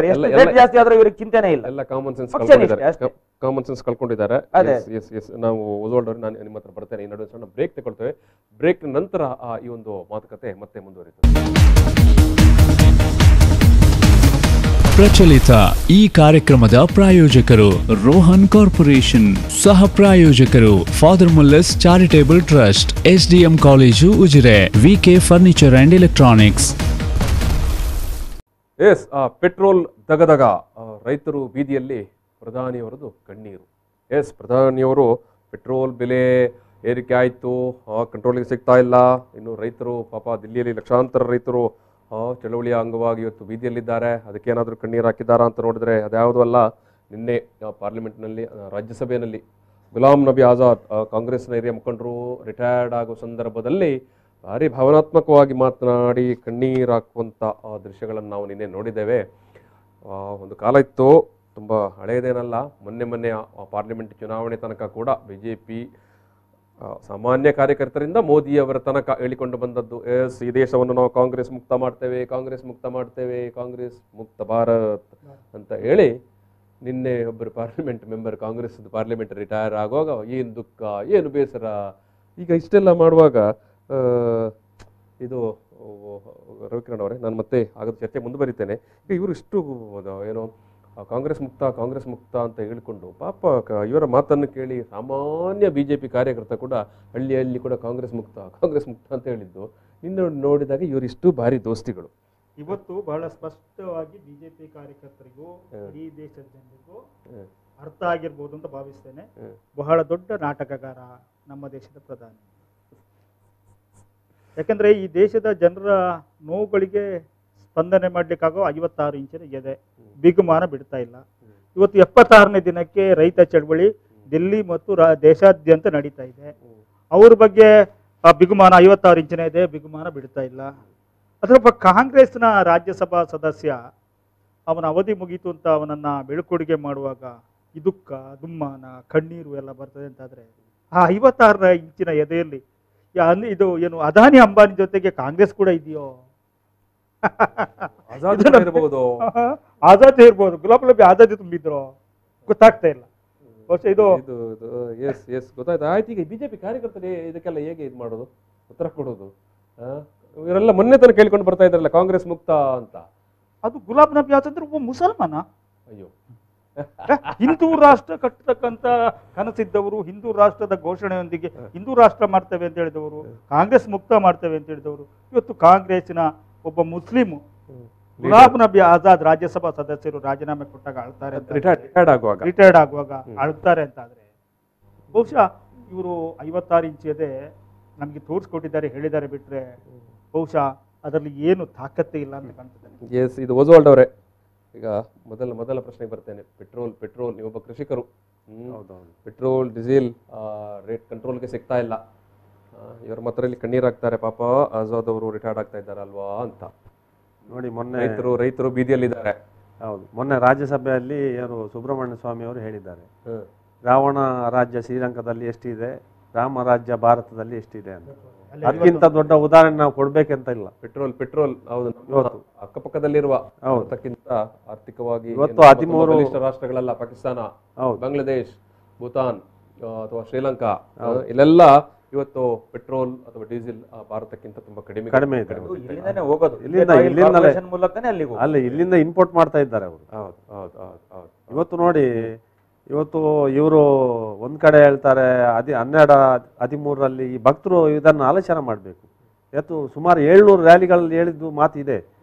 Speaker 4: ಜಾಸ್ತಿ ಆದ್ರೆ ಇವರಿಗೆ ಚಿಂತೆನೇ ಇಲ್ಲ.
Speaker 2: ಎಲ್ಲ ಕಾಮನ್ ಸೆನ್ಸ್
Speaker 4: ಕಳ್ಕೊಂಡಿದ್ದಾರೆ.
Speaker 2: ನಾವು ಓದೋಲ್ಡವ್ರು, ನಾನು ನಿಮ್ಮ ಹತ್ರ ಬರ್ತೇನೆ. ಈ ನಡುವೆ ಸಣ್ಣ ಬ್ರೇಕ್ ತಗೊಳ್ತೇವೆ. ಬ್ರೇಕ್ ನಂತರ ಈ ಒಂದು ಮಾತುಕತೆ ಮತ್ತೆ ಮುಂದುವರಿಯುತ್ತದೆ.
Speaker 1: ಪ್ರಚಲಿತ ಈ ಕಾರ್ಯಕ್ರಮದ ಪ್ರಾಯೋಜಕರು ರೋಹನ್ ಕಾರ್ಪೊರೇಷನ್, ಸಹ ಪ್ರಾಯೋಜಕರು father Muller's charitable trust, SDM college Ujire, VK furniture and electronics.
Speaker 2: Yes, petrol ದಗದಗ, ರೈತರು ಬೀದಿಯಲ್ಲಿ, ಪ್ರಧಾನಿಯವರದು ಕಣ್ಣೀರು. ಎಸ್, ಪ್ರಧಾನಿಯವರು ಪೆಟ್ರೋಲ್ ಬೆಲೆ ಏರಿಕೆ ಆಯಿತು, ಕಂಟ್ರೋಲಿಗೆ ಸಿಗ್ತಾ ಇಲ್ಲ. ಇನ್ನು ರೈತರು ಪಾಪ ದಿಲ್ಲಿಯಲ್ಲಿ ಲಕ್ಷಾಂತರ ರೈತರು ಚಳವಳಿಯ ಅಂಗವಾಗಿ ಇವತ್ತು ಬೀದಿಯಲ್ಲಿದ್ದಾರೆ. ಅದಕ್ಕೇನಾದರೂ ಕಣ್ಣೀರು ಹಾಕಿದ್ದಾರಾ ಅಂತ ನೋಡಿದ್ರೆ ಅದ್ಯಾವುದೂ ಅಲ್ಲ. ನಿನ್ನೆ ಪಾರ್ಲಿಮೆಂಟ್ನಲ್ಲಿ, ರಾಜ್ಯಸಭೆಯಲ್ಲಿ ಗುಲಾಂ ನಬಿ ಆಜಾದ್, ಕಾಂಗ್ರೆಸ್ನ ಹಿರಿಯ ಮುಖಂಡರು ರಿಟೈರ್ಡ್ ಆಗೋ ಸಂದರ್ಭದಲ್ಲಿ ಭಾರಿ ಭಾವನಾತ್ಮಕವಾಗಿ ಮಾತನಾಡಿ ಕಣ್ಣೀರು ಹಾಕುವಂಥ ದೃಶ್ಯಗಳನ್ನು ನಾವು ನಿನ್ನೆ ನೋಡಿದ್ದೇವೆ. ಒಂದು ಕಾಲ ಇತ್ತು, ತುಂಬ ಹಳೆಯದೇನಲ್ಲ, ಮೊನ್ನೆ ಪಾರ್ಲಿಮೆಂಟ್ ಚುನಾವಣೆ ತನಕ ಕೂಡ BJP ಸಾಮಾನ್ಯ ಕಾರ್ಯಕರ್ತರಿಂದ ಮೋದಿಯವರ ತನಕ ಹೇಳಿಕೊಂಡು ಬಂದದ್ದು, ಎಸ್ ಈ ದೇಶವನ್ನು ನಾವು ಕಾಂಗ್ರೆಸ್ ಮುಕ್ತ ಮಾಡ್ತೇವೆ, ಕಾಂಗ್ರೆಸ್ ಮುಕ್ತ ಭಾರತ್ ಅಂತ ಹೇಳಿ. ನಿನ್ನೆ ಒಬ್ಬರು parliament member, Congress parliament retire ಆಗುವಾಗ ಏನು ದುಃಖ, ಏನು ಬೇಸರ. ಈಗ ಇಷ್ಟೆಲ್ಲ ಮಾಡುವಾಗ ಇದು ರವಿಕಿರಣ್ ಅವರೇ, ನಾನು ಮತ್ತೆ ಆಗದ ಚರ್ಚೆ ಮುಂದುವರಿತೇನೆ. ಈಗ ಇವರು ಇಷ್ಟು ಏನೋ ಕಾಂಗ್ರೆಸ್ ಮುಕ್ತ ಅಂತ ಹೇಳಿಕೊಂಡು ಪಾಪ ಇವರ ಮಾತನ್ನು ಕೇಳಿ ಸಾಮಾನ್ಯ BJP ಕಾರ್ಯಕರ್ತ ಕೂಡ ಹಳ್ಳಿಯಲ್ಲಿ ಕೂಡ ಕಾಂಗ್ರೆಸ್ ಮುಕ್ತ ಅಂತ ಹೇಳಿದ್ದು ಇನ್ನು ನೋಡಿದಾಗ ಇವರಿಷ್ಟು ಭಾರಿ ದೋಸ್ತಿಗಳು.
Speaker 3: ಇವತ್ತು ಬಹಳ ಸ್ಪಷ್ಟವಾಗಿ BJP ಕಾರ್ಯಕರ್ತರಿಗೂ ಈ ದೇಶದ ಜನರಿಗೂ ಅರ್ಥ ಆಗಿರ್ಬೋದು ಅಂತ ಭಾವಿಸ್ತೇನೆ. ಬಹಳ ದೊಡ್ಡ ನಾಟಕಗಾರ ನಮ್ಮ ದೇಶದ ಪ್ರಧಾನಿ. ಯಾಕಂದ್ರೆ ಈ ದೇಶದ ಜನರ ನೋವುಗಳಿಗೆ ಸ್ಪಂದನೆ ಮಾಡ್ಲಿಕ್ಕಾಗೋ 56 ಇಂಚಿನ ಎದೆ, ಬಿಗುಮಾನ ಬಿಡ್ತಾ ಇಲ್ಲ. ಇವತ್ತು 76ನೇ ದಿನಕ್ಕೆ ರೈತ ಚಳವಳಿ ದಿಲ್ಲಿ ಮತ್ತು ದೇಶಾದ್ಯಂತ ನಡೀತಾ ಇದೆ. ಅವ್ರ ಬಗ್ಗೆ ಬಿಗುಮಾನ 56 ಇಂಚಿನ ಎದೆ, ಬಿಗುಮಾನ ಬಿಡ್ತಾ ಇಲ್ಲ. ಅದರೊಬ್ಬ ಕಾಂಗ್ರೆಸ್ನ ರಾಜ್ಯಸಭಾ ಸದಸ್ಯ, ಅವನ ಅವಧಿ ಮುಗೀತು ಅಂತ ಅವನನ್ನ ಬೀಳ್ಕೊಡುಗೆ ಮಾಡುವಾಗ ಈ ದುಃಖ, ದುಮ್ಮಾನ, ಕಣ್ಣೀರು ಎಲ್ಲ ಬರ್ತದೆ ಅಂತಾದ್ರೆ, ಆ 56 ಇಂಚಿನ ಎದೆಯಲ್ಲಿ ಇದು ಏನು ಅದಾನಿ ಅಂಬಾನಿ ಜೊತೆಗೆ ಕಾಂಗ್ರೆಸ್ ಕೂಡ ಇದೆಯೋ? ಆಜಾದ್ ಇರ್ಬೋದು, ಗುಲಾಬ್ ನಬಿ ಆಜಾದ್ ತುಂಬಿದ್ರು, ಗೊತ್ತಾಗ್ತಾ ಇಲ್ಲ. ಇದು
Speaker 2: ಗೊತ್ತಾಯ್ತು. ಆಯ್ತು, ಈಗ BJP ಕಾರ್ಯಕರ್ತರು ಇದಕ್ಕೆಲ್ಲ ಹೇಗೆ ಇದು ಮಾಡೋದು, ಉತ್ತರ ಕೊಡೋದು? ಇವರೆಲ್ಲ ಮೊನ್ನೆ ತನಕ ಕೇಳ್ಕೊಂಡು ಬರ್ತಾ ಇದ್ರಲ್ಲ ಕಾಂಗ್ರೆಸ್ ಮುಕ್ತ ಅಂತ.
Speaker 3: ಅದು ಗುಲಾಬ್ ನಬಿ ಆಜಾದ್ ಅಂದ್ರೆ ಒಬ್ಬ ಮುಸಲ್ಮಾನ.
Speaker 2: ಅಯ್ಯೋ,
Speaker 3: ಹಿಂದೂ ರಾಷ್ಟ್ರ ಕಟ್ಟತಕ್ಕಂತ ಕನಸಿದ್ದವರು, ಹಿಂದೂ ರಾಷ್ಟ್ರದ ಘೋಷಣೆಯೊಂದಿಗೆ ಹಿಂದೂ ರಾಷ್ಟ್ರ ಮಾಡ್ತೇವೆ ಅಂತ ಹೇಳಿದವರು, ಕಾಂಗ್ರೆಸ್ ಮುಕ್ತ ಮಾಡ್ತೇವೆ ಅಂತ ಹೇಳಿದವರು, ಇವತ್ತು ಕಾಂಗ್ರೆಸ್ಸಿನ ಒಬ್ಬ ಮುಸ್ಲಿಮು ಗುಲಾಮ್ ನಬಿ ಆಜಾದ್ ರಾಜ್ಯಸಭಾ ಸದಸ್ಯರು ರಾಜೀನಾಮೆ ಕೊಟ್ಟಾಗ ಆಳ್ತಾರೆ, ರಿಟೈರ್ಡ್ ಆಗುವಾಗ ಆಳ್ತಾರೆ ಅಂತ ಆದ್ರೆ ಬಹುಶಃ ಇವರು 56 ಇಂಚ್ ಎದೆ ನಮಗೆ ತೋರಿಸ್ಕೊಟ್ಟಿದ್ದಾರೆ, ಹೇಳಿದ್ದಾರೆ ಬಿಟ್ರೆ ಬಹುಶಃ ಅದರಲ್ಲಿ ಏನು ತಾಕತ್ತೇ ಇಲ್ಲ ಅಂತ ಕಾಣ್ತದೆ.
Speaker 2: ಎಸ್, ಇದು ಓಸ್ವಾಲ್ಡ್ ಅವರೇ. ಈಗ ಮೊದಲ ಪ್ರಶ್ನೆಗೆ ಬರ್ತೇನೆ. ಪೆಟ್ರೋಲ್ ನೀವೊಬ್ಬ ಕೃಷಿಕರು, ಪೆಟ್ರೋಲ್ ಡೀಸೆಲ್ ರೇಟ್ ಕಂಟ್ರೋಲ್ಗೆ ಸಿಗ್ತಾ ಇಲ್ಲ, ಇವರ ಮಾತ್ರ ಕಣ್ಣೀರಾಗ್ತಾರೆ, ಪಾಪ ಆಜಾದ್ ಅವರು ರಿಟೈರ್ಡ್ ಆಗ್ತಾ ಇದ್ದಾರಲ್ವಾ ಅಂತ
Speaker 5: ನೋಡಿ. ಮೊನ್ನೆ
Speaker 2: ರೈತರು ಬೀದಿಯಲ್ಲಿದ್ದಾರೆ.
Speaker 5: ಹೌದು, ಮೊನ್ನೆ ರಾಜ್ಯಸಭೆಯಲ್ಲಿ ಯಾರು ಸುಬ್ರಹ್ಮಣ್ಯ ಸ್ವಾಮಿ ಅವರು ಹೇಳಿದ್ದಾರೆ, ರಾವಣ ರಾಜ್ಯ ಶ್ರೀಲಂಕಾದಲ್ಲಿ ಎಷ್ಟಿದೆ, ರಾಮ ರಾಜ್ಯ ಭಾರತದಲ್ಲಿ ಎಷ್ಟಿದೆ ಅಂತ. ಅದಕ್ಕಿಂತ ದೊಡ್ಡ ಉದಾಹರಣೆ ನಾವು ಕೊಡ್ಬೇಕಂತ ಇಲ್ಲ.
Speaker 2: ಪೆಟ್ರೋಲ್ ಹೌದು, ಇವತ್ತು ಅಕ್ಕಪಕ್ಕದಲ್ಲಿರುವ ಅದಕ್ಕಿಂತ ಆರ್ಥಿಕವಾಗಿ
Speaker 5: ಇವತ್ತು 13
Speaker 2: ಬಲಿಷ್ಠ ರಾಷ್ಟ್ರಗಳೆಲ್ಲ, ಪಾಕಿಸ್ತಾನ, ಬಾಂಗ್ಲಾದೇಶ್, ಭೂತಾನ್ ಅಥವಾ ಶ್ರೀಲಂಕಾ, ಇಲ್ಲೆಲ್ಲ ಇವತ್ತು ಪೆಟ್ರೋಲ್ ಅಥವಾ ಡೀಸೆಲ್ ಭಾರತಕ್ಕಿಂತ ತುಂಬಾ ಕಡಿಮೆ ಇದೆ.
Speaker 5: ಇಲ್ಲಿಂದ ಇಂಪೋರ್ಟ್ ಮಾಡ್ತಾ ಇದ್ದಾರೆ ಅವರು. ಇವತ್ತು ನೋಡಿ, ಇವತ್ತು ಇವರು ಒಂದ್ ಕಡೆ ಹೇಳ್ತಾರೆ 12-13ರಲ್ಲಿ ಈ ಭಕ್ತರು ಇದನ್ನು ಆಲೋಚನೆ ಮಾಡಬೇಕು. ಇವತ್ತು ಸುಮಾರು 700 ರ್ಯಾಲಿಗಳಲ್ಲಿ ಹೇಳಿದ್ದು ಮಾತಿದೆ,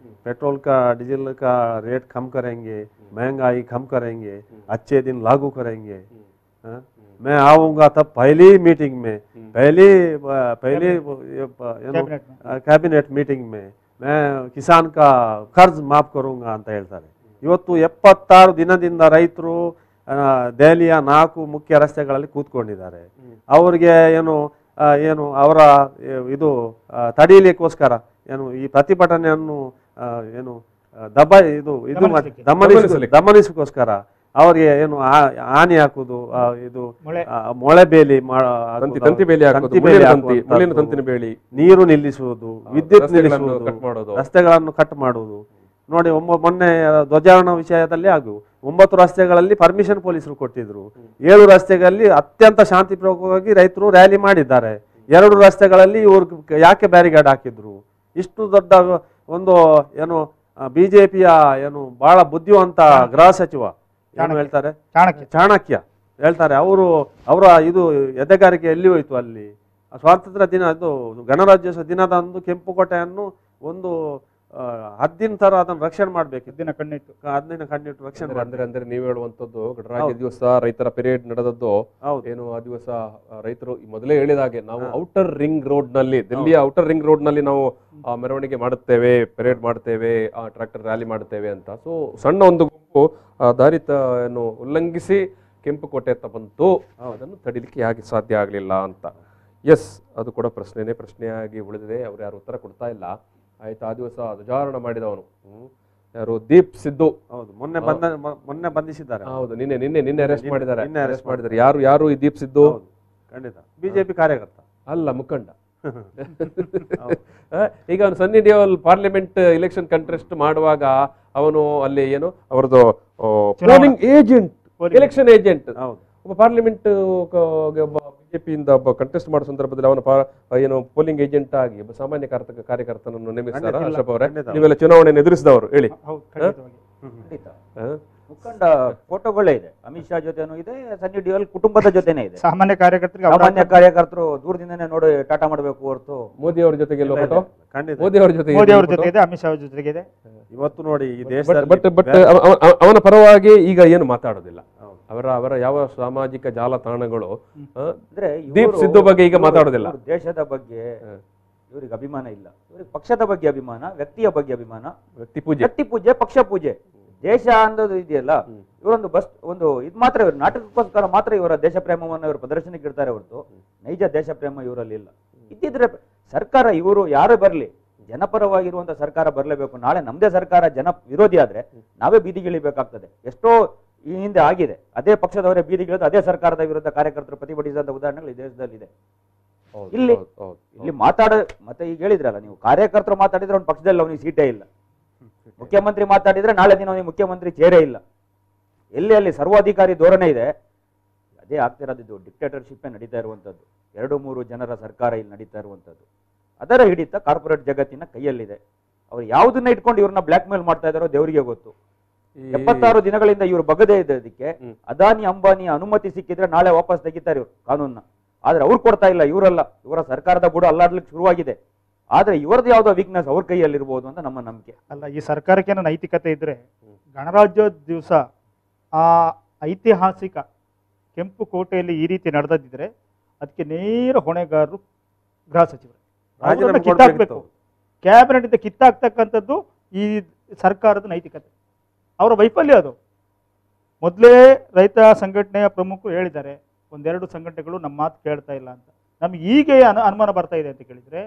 Speaker 5: पेट्रोल का डीजल का रेट कम करेंगे, महंगाई कम करेंगे, अच्छे दिन लागू करेंगे. मैं आऊँगा तब पहली मीटिंग में, पहली कैबिनेट मीटिंग में मैं किसान का कर्ज माफ करूँगा ಅಂತ ಹೇಳ್ತಾರೆ. ಇವತ್ತು 76 ದಿನದಿಂದ ರೈತರು ದೆಹಲಿಯ 4 ಮುಖ್ಯ ರಸ್ತೆಗಳಲ್ಲಿ ಕೂತ್ಕೊಂಡಿದ್ದಾರೆ. ಅವರಿಗೆ ಏನು ಅವರ ಇದು ತಡೀಲಿಕ್ಕೋಸ್ಕರ ಏನು ಈ ಪ್ರತಿಭಟನೆಯನ್ನು ಏನು ದಮನಿಸೋಸ್ಕರ ಅವರಿಗೆ ಏನು ಹಾನಿ ಹಾಕುದು, ಇದು ಮೊಳೆ ಬೇಲಿ, ನೀರು ನಿಲ್ಲಿಸುವುದು, ವಿದ್ಯುತ್ ನಿಲ್ಲಿಸುವುದು, ರಸ್ತೆಗಳನ್ನು ಕಟ್ ಮಾಡುವುದು. ನೋಡಿ, ಮೊನ್ನೆ ಧ್ವಜಾರೋಹಣ ವಿಷಯದಲ್ಲಿ ಆಗು 9 ರಸ್ತೆಗಳಲ್ಲಿ ಪರ್ಮಿಷನ್ ಪೊಲೀಸರು ಕೊಟ್ಟಿದ್ರು, 7 ರಸ್ತೆಗಳಲ್ಲಿ ಅತ್ಯಂತ ಶಾಂತಿಪೂರ್ವಕವಾಗಿ ರೈತರು ರ್ಯಾಲಿ ಮಾಡಿದ್ದಾರೆ, 2 ರಸ್ತೆಗಳಲ್ಲಿ ಇವರು ಯಾಕೆ ಬ್ಯಾರಿಗೇಡ್ ಹಾಕಿದ್ರು? ಇಷ್ಟು ದೊಡ್ಡ ಒಂದು ಏನು ಬಿಜೆಪಿಯ ಏನು ಬಹಳ ಬುದ್ಧಿವಂತ ಗೃಹ ಸಚಿವ ಏನು ಹೇಳ್ತಾರೆ, ಚಾಣಕ್ಯ ಹೇಳ್ತಾರೆ, ಅವರ ಇದು ಎದೆಗಾರಿಕೆ ಎಲ್ಲಿ ಹೋಯ್ತು? ಅಲ್ಲಿ ಸ್ವಾತಂತ್ರ್ಯ ದಿನ, ಅದು ಗಣರಾಜ್ಯೋತ್ಸವ ದಿನದಂದು ಕೆಂಪುಕೋಟೆಯನ್ನು ಒಂದು ಹದ್ದಿನ ತರ ಅದನ್ನು ರಕ್ಷಣೆ ಮಾಡ್ಬೇಕು, ಹದ್ದಿನ ಕಣ್ಣಿಟ್ಟು ರಕ್ಷಣೆ
Speaker 2: ಅಂದ್ರೆ ನೀವು ಹೇಳುವಂತದ್ದು ಗಣರಾಜ್ಯ ದಿವಸ ರೈತರ ಪೆರೇಡ್ ನಡೆದದ್ದು ಏನು, ಆ ದಿವಸ ರೈತರು ಮೊದಲೇ ಹೇಳಿದಾಗೆ ನಾವು ಔಟರ್ ರಿಂಗ್ ರೋಡ್ ನಲ್ಲಿ, ದಿಲ್ಲಿಯ ಔಟರ್ ರಿಂಗ್ ರೋಡ್ ನಲ್ಲಿ ನಾವು ಮೆರವಣಿಗೆ ಮಾಡುತ್ತೇವೆ, ಪೆರೇಡ್ ಮಾಡ್ತೇವೆ, ಟ್ರಾಕ್ಟರ್ ರ್ಯಾಲಿ ಮಾಡ್ತೇವೆ ಅಂತ. ಸೊ ಸಣ್ಣ ಒಂದು ಗುಂಪು ದಾರಿತ ಏನು ಉಲ್ಲಂಘಿಸಿ ಕೆಂಪುಕೋಟೆ ಹತ್ತ ಬಂತು, ಅದನ್ನು ತಡಿಲಿಕ್ಕೆ ಯಾಕೆ ಸಾಧ್ಯ ಆಗ್ಲಿಲ್ಲ ಅಂತ. ಎಸ್, ಅದು ಕೂಡ ಪ್ರಶ್ನೆಯಾಗಿ ಉಳಿದಿದೆ. ಅವ್ರು ಯಾರು ಉತ್ತರ ಕೊಡ್ತಾ ಇಲ್ಲ. ಆಯ್ತು, ಆ ದಿವಸ ಧ್ವಜಾರೋಹಣ ಮಾಡಿದವನು ಯಾರು, ದೀಪ್ ಸಿದ್ದು.
Speaker 5: ಹೌದು, ಮೊನ್ನೆ ಬಂಧಿಸಿದ್ದಾರೆ.
Speaker 2: ಹೌದು, ನಿನ್ನೆ ಅರೆಸ್ಟ್ ಮಾಡಿದ್ದಾರೆ. ಯಾರು ಈ ದೀಪ್ ಸಿದ್ದು?
Speaker 5: ಖಂಡಿತ ಬಿಜೆಪಿ ಕಾರ್ಯಕರ್ತ
Speaker 2: ಅಲ್ಲ, ಮುಖಂಡ. ಈಗ ಅವನು ಸನ್ನಿ ದೇವಲ್ ಪಾರ್ಲಿಮೆಂಟ್ ಇಲೆಕ್ಷನ್ ಕಂಟೆಸ್ಟ್ ಮಾಡುವಾಗ ಅವನು ಅಲ್ಲಿ ಏನು ಅವರದ್ದು ಪೋಲಿಂಗ್ ಏಜೆಂಟ್, ಎಲೆಕ್ಷನ್ ಏಜೆಂಟ್, ಒಬ್ಬ ಪಾರ್ಲಿಮೆಂಟ್ ಬಿಜೆಪಿಯಿಂದ ಒಬ್ಬ ಕಂಟೆಸ್ಟ್ ಮಾಡೋ ಸಂದರ್ಭದಲ್ಲಿ ಅವನ ಏನು ಪೋಲಿಂಗ್ ಏಜೆಂಟ್ ಆಗಿ ಒಬ್ಬ ಸಾಮಾನ್ಯ ಕಾರ್ಯಕರ್ತನನ್ನು ನೇಮಿಸ್ತಾರ. ಅಶೋಕ್ ಅವರೇ, ನೀವೆಲ್ಲ ಚುನಾವಣೆಯನ್ನು ಎದುರಿಸಿದವರು, ಹೇಳಿ.
Speaker 4: ಮುಖಂಡ ಫೋಟೋಗಳೇ ಇದೆ, ಅಮಿತ್ ಶಾ ಜೊತೆನೂ ಇದೆ, ಸನ್ನಿ ಡಿಯೋಲ್ ಕುಟುಂಬದ ಜೊತೆನೇ ಇದೆ.
Speaker 3: ಸಾಮಾನ್ಯ
Speaker 4: ಕಾರ್ಯಕರ್ತರು ದೂರದಿಂದನೇ ನೋಡಿ ಟಾಟಾ ಮಾಡಬೇಕು ಹೊರತು
Speaker 2: ಮೋದಿ ಅವರ ಜೊತೆಗೆ ಫೋಟೋ,
Speaker 3: ಮೋದಿ ಅವರ ಜೊತೆ ಇದೆ, ಅಮಿತ್ ಶಾ ಜೊತೆಗೆ ಇದೆ.
Speaker 5: ಇವತ್ತು ನೋಡಿ ಈ ದೇಶದಲ್ಲಿ
Speaker 2: ಬಟ್ ಅವನ ಪರವಾಗಿ ಈಗ ಏನು ಮಾತಾಡೋದಿಲ್ಲ. ಅವರ ಯಾವ ಸಾಮಾಜಿಕ ಜಾಲತಾಣಗಳು ದೀಪ್ ಸಿದ್ದು ಬಗ್ಗೆ ಈಗ ಮಾತಾಡೋದಿಲ್ಲ.
Speaker 4: ದೇಶದ ಬಗ್ಗೆ ಇವರಿಗೆ ಅಭಿಮಾನ ಇಲ್ಲ, ಇವರಿಗೆ ಪಕ್ಷದ ಬಗ್ಗೆ ಅಭಿಮಾನ, ವ್ಯಕ್ತಿಯ ಬಗ್ಗೆ ಅಭಿಮಾನ, ವ್ಯಕ್ತಿ ಪೂಜೆ, ಪಕ್ಷ ಪೂಜೆ. ದೇಶ ಅನ್ನೋದು ಇದೆಯಲ್ಲ, ಇವರೊಂದು ಇದು ಮಾತ್ರ, ಇವರು ನಾಟಕಕ್ಕೋಸ್ಕರ ಮಾತ್ರ ಇವರ ದೇಶ ಪ್ರೇಮವನ್ನು ಇವರು ಪ್ರದರ್ಶನಕ್ಕೆ ಇಡ್ತಾರೆ ಹೊರತು ನೈಜ ದೇಶ ಪ್ರೇಮ ಇವರಲ್ಲಿ ಇಲ್ಲ. ಇದ್ದಿದ್ರೆ ಸರ್ಕಾರ ಇವರು ಯಾರೇ ಬರಲಿ, ಜನಪರವಾಗಿರುವಂತ ಸರ್ಕಾರ ಬರಲೇಬೇಕು. ನಾಳೆ ನಮ್ದೇ ಸರ್ಕಾರ ಜನ ವಿರೋಧಿ ಆದ್ರೆ ನಾವೇ ಬೀದಿಗಿಳಿಬೇಕಾಗ್ತದೆ. ಎಷ್ಟೋ ಈ ಹಿಂದೆ ಆಗಿದೆ, ಅದೇ ಪಕ್ಷದವರೇ ಬೀದಿಗಿಳಿದು ಅದೇ ಸರ್ಕಾರದ ವಿರುದ್ಧ ಕಾರ್ಯಕರ್ತರು ಪ್ರತಿಭಟಿಸಿದಂತ ಉದಾಹರಣೆಗಳು ಈ ದೇಶದಲ್ಲಿದೆ. ಇಲ್ಲಿ ಮತ್ತೆ ಈಗ ಹೇಳಿದ್ರಲ್ಲ ನೀವು, ಕಾರ್ಯಕರ್ತರು ಮಾತಾಡಿದ್ರೆ ಒಂದು ಪಕ್ಷದಲ್ಲಿ ಅವನಿಗೆ ಸೀಟೇ ಇಲ್ಲ, ಮುಖ್ಯಮಂತ್ರಿ ಮಾತಾಡಿದ್ರೆ ನಾಳೆ ದಿನ ಅವನಿಗೆ ಮುಖ್ಯಮಂತ್ರಿ ಚೇರೇ ಇಲ್ಲ. ಅಲ್ಲಿ ಸರ್ವಾಧಿಕಾರಿ ಧೋರಣೆ ಇದೆ. ಅದೇ ಆಗ್ತಿರೋದು, ಡಿಕ್ಟೇಟರ್ಶಿಪ್ ನಡೀತಾ ಇರುವಂತದ್ದು, 2-3 ಜನರ ಸರ್ಕಾರ ಇಲ್ಲಿ ನಡೀತಾ ಇರುವಂತದ್ದು. ಅದರ ಹಿಡಿತ ಕಾರ್ಪೊರೇಟ್ ಜಗತ್ತಿನ ಕೈಯಲ್ಲಿದೆ. ಅವ್ರು ಯಾವುದನ್ನ ಇಟ್ಕೊಂಡು ಇವ್ರನ್ನ ಬ್ಲಾಕ್ ಮೇಲ್ ಮಾಡ್ತಾ ಇದಾರೋ ದೇವರಿಗೆ ಗೊತ್ತು. 76 ದಿನಗಳಿಂದ ಇವರು ಬಗದೇ ಇದ್ದದಕ್ಕೆ ಅದಾನಿ ಅಂಬಾನಿಯ ಅನುಮತಿ ಸಿಕ್ಕಿದ್ರೆ ನಾಳೆ ವಾಪಸ್ ತೆಗಿತಾರೆ ಇವ್ರು ಕಾನೂನ್ನ. ಆದ್ರೆ ಅವ್ರು ಕೊಡ್ತಾ ಇಲ್ಲ, ಇವರಲ್ಲ, ಇವರ ಸರ್ಕಾರದ ಬುಡ ಅಲ್ಲಾಡ್ಲಿಕ್ಕೆ ಶುರುವಾಗಿದೆ. ಆದ್ರೆ ಇವರದ್ದು ಯಾವುದೋ ವೀಕ್ನೆಸ್ ಅವ್ರ ಕೈಯಲ್ಲಿರ್ಬೋದು ಅಂತ ನಮ್ಮ ನಂಬಿಕೆ.
Speaker 3: ಅಲ್ಲ, ಈ ಸರ್ಕಾರಕ್ಕೇನೋ ನೈತಿಕತೆ ಇದ್ರೆ ಗಣರಾಜ್ಯೋತ್ಸವ ದಿವಸ ಆ ಐತಿಹಾಸಿಕ ಕೆಂಪು ಕೋಟೆಯಲ್ಲಿ ಈ ರೀತಿ ನಡೆದಿದ್ರೆ ಅದಕ್ಕೆ ನೇರ ಹೊಣೆಗಾರರು ಗೃಹ ಸಚಿವರು.
Speaker 5: ರಾಜೀನಾಮೆ
Speaker 3: ಕಿತ್ತಾಕ್ಬೇಕು, ಕ್ಯಾಬಿನೆಟ್ ಇಂದ ಕಿತ್ತಾಕ್ತಕ್ಕಂಥದ್ದು ಈ ಸರ್ಕಾರದ ನೈತಿಕತೆ, ಅವರ ವೈಫಲ್ಯ ಅದು. ಮೊದಲೇ ರೈತ ಸಂಘಟನೆಯ ಪ್ರಮುಖರು ಹೇಳಿದ್ದಾರೆ, ಒಂದೆರಡು ಸಂಘಟನೆಗಳು ನಮ್ಮ ಮಾತು ಕೇಳ್ತಾ ಇಲ್ಲ ಅಂತ. ನಮ್ಗೆ ಹೀಗೆ ಅನುಮಾನ ಬರ್ತಾ ಇದೆ ಅಂತ ಕೇಳಿದರೆ,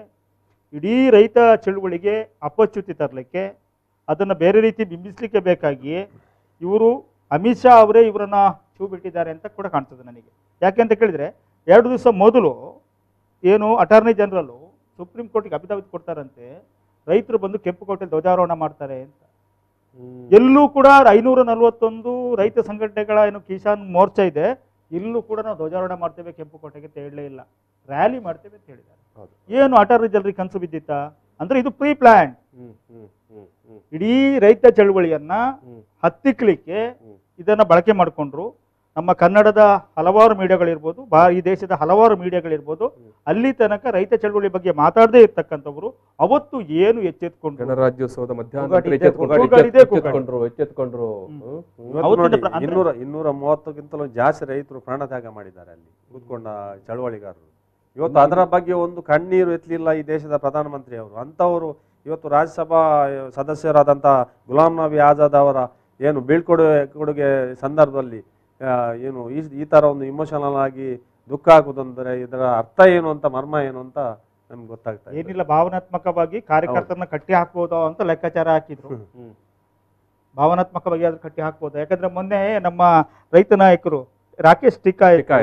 Speaker 3: ಇಡೀ ರೈತ ಚಳುವಳಿಗೆ ಅಪಚ್ಯುತಿ ತರಲಿಕ್ಕೆ, ಅದನ್ನು ಬೇರೆ ರೀತಿ ಬಿಂಬಿಸಲಿಕ್ಕೆ ಬೇಕಾಗಿಯೇ ಇವರು ಅಮಿತ್ ಶಾ ಅವರೇ ಇವರನ್ನು ಚೂ ಬಿಟ್ಟಿದ್ದಾರೆ ಅಂತ ಕೂಡ ಕಾಣ್ತದೆ ನನಗೆ. ಯಾಕೆ ಅಂತ ಕೇಳಿದರೆ, 2 ದಿವಸ ಮೊದಲು ಏನು ಅಟಾರ್ನಿ ಜನರಲ್ಲು ಸುಪ್ರೀಂ ಕೋರ್ಟಿಗೆ ಅಫಿಡವಿಟ್ ಕೊಡ್ತಾರಂತೆ, ರೈತರು ಬಂದು ಕೆಂಪು ಕೋಟೆಯಲ್ಲಿ ಧ್ವಜಾರೋಹಣ ಮಾಡ್ತಾರೆ ಅಂತ. ಎಲ್ಲೂ ಕೂಡ 541 ರೈತ ಸಂಘಟನೆಗಳ ಏನು ಕಿಸಾನ್ ಮೋರ್ಚಾ ಇದೆ, ಇಲ್ಲೂ ಕೂಡ ನಾವು ಧ್ವಜಾರೋಹಣ ಮಾಡ್ತೇವೆ ಕೆಂಪು ಕೋಟೆಗೆ ಅಂತ ಹೇಳಲೇ ಇಲ್ಲ, ರ್ಯಾಲಿ ಮಾಡ್ತೇವೆ ಅಂತ ಹೇಳಿದ್ದಾರೆ. ಏನು ಅಟಾರ್ನಿ ಜನರಿಗೆ ಕನಸು ಬಿದ್ದಿತ್ತಾ ಅಂದ್ರೆ ಇದು ಪ್ರೀ ಪ್ಲಾನ್. ಇಡೀ ರೈತ ಚಳುವಳಿಯನ್ನ ಹತ್ತಿಕ್ಕಲಿಕ್ಕೆ ಇದನ್ನ ಬಳಕೆ ಮಾಡಿಕೊಂಡ್ರು. ನಮ್ಮ ಕನ್ನಡದ ಹಲವಾರು ಮೀಡಿಯಾಗಳಿರ್ಬೋದು, ಈ ದೇಶದ ಹಲವಾರು ಮೀಡಿಯಾಗಳಿರ್ಬೋದು, ಅಲ್ಲಿ ತನಕ ರೈತ ಚಳವಳಿ ಬಗ್ಗೆ ಮಾತಾಡದೇ ಇರ್ತಕ್ಕಂಥವ್ರು ಅವತ್ತು ಏನು ಎಚ್ಚೆತ್ಕೊಂಡ್ರು,
Speaker 2: ಗಣರಾಜ್ಯೋತ್ಸವದ ಮಧ್ಯಾಹ್ನ ಎಚ್ಚೆತ್ಕೊಂಡ್ರು.
Speaker 5: 230ಕ್ಕಿಂತಲೂ ಜಾಸ್ತಿ ರೈತರು ಪ್ರಾಣತ್ಯಾಗ ಮಾಡಿದ್ದಾರೆ ಅಲ್ಲಿ ಕೂತ್ಕೊಂಡ ಚಳವಳಿಗಾರರು. ಇವತ್ತು ಅದರ ಬಗ್ಗೆ ಒಂದು ಕಣ್ಣೀರು ಎತ್ತಲಿಲ್ಲ ಈ ದೇಶದ ಪ್ರಧಾನಮಂತ್ರಿ ಅವರು. ಅಂಥವರು ಇವತ್ತು ರಾಜ್ಯಸಭಾ ಸದಸ್ಯರಾದಂಥ ಗುಲಾಂ ನಬಿ ಆಜಾದ್ ಅವರ ಏನು ಬೀಳ್ಕೊಡುಗೆ ಸಂದರ್ಭದಲ್ಲಿ ಏನು ಈ ಥರ ಒಂದು ಇಮೋಷನಲ್ ಆಗಿ ದುಃಖ ಆಗುವುದಂದ್ರೆ ಇದರ ಅರ್ಥ ಏನು ಅಂತ, ಮರ್ಮ ಏನು ಅಂತ ನಮ್ಗೆ ಗೊತ್ತಾಗ್ತಾ
Speaker 3: ಏನಿಲ್ಲ. ಭಾವನಾತ್ಮಕವಾಗಿ ಕಾರ್ಯಕರ್ತರನ್ನ ಕಟ್ಟಿ ಹಾಕ್ಬೋದೋ ಅಂತ ಲೆಕ್ಕಾಚಾರ ಹಾಕಿದ್ರು. ಭಾವನಾತ್ಮಕವಾಗಿ ಅದ್ರ ಕಟ್ಟಿ ಹಾಕ್ಬೋದು. ಯಾಕಂದ್ರೆ ಮೊನ್ನೆ ನಮ್ಮ ರೈತ ನಾಯಕರು ರಾಕೇಶ್ ಟಿಕಾಯತ್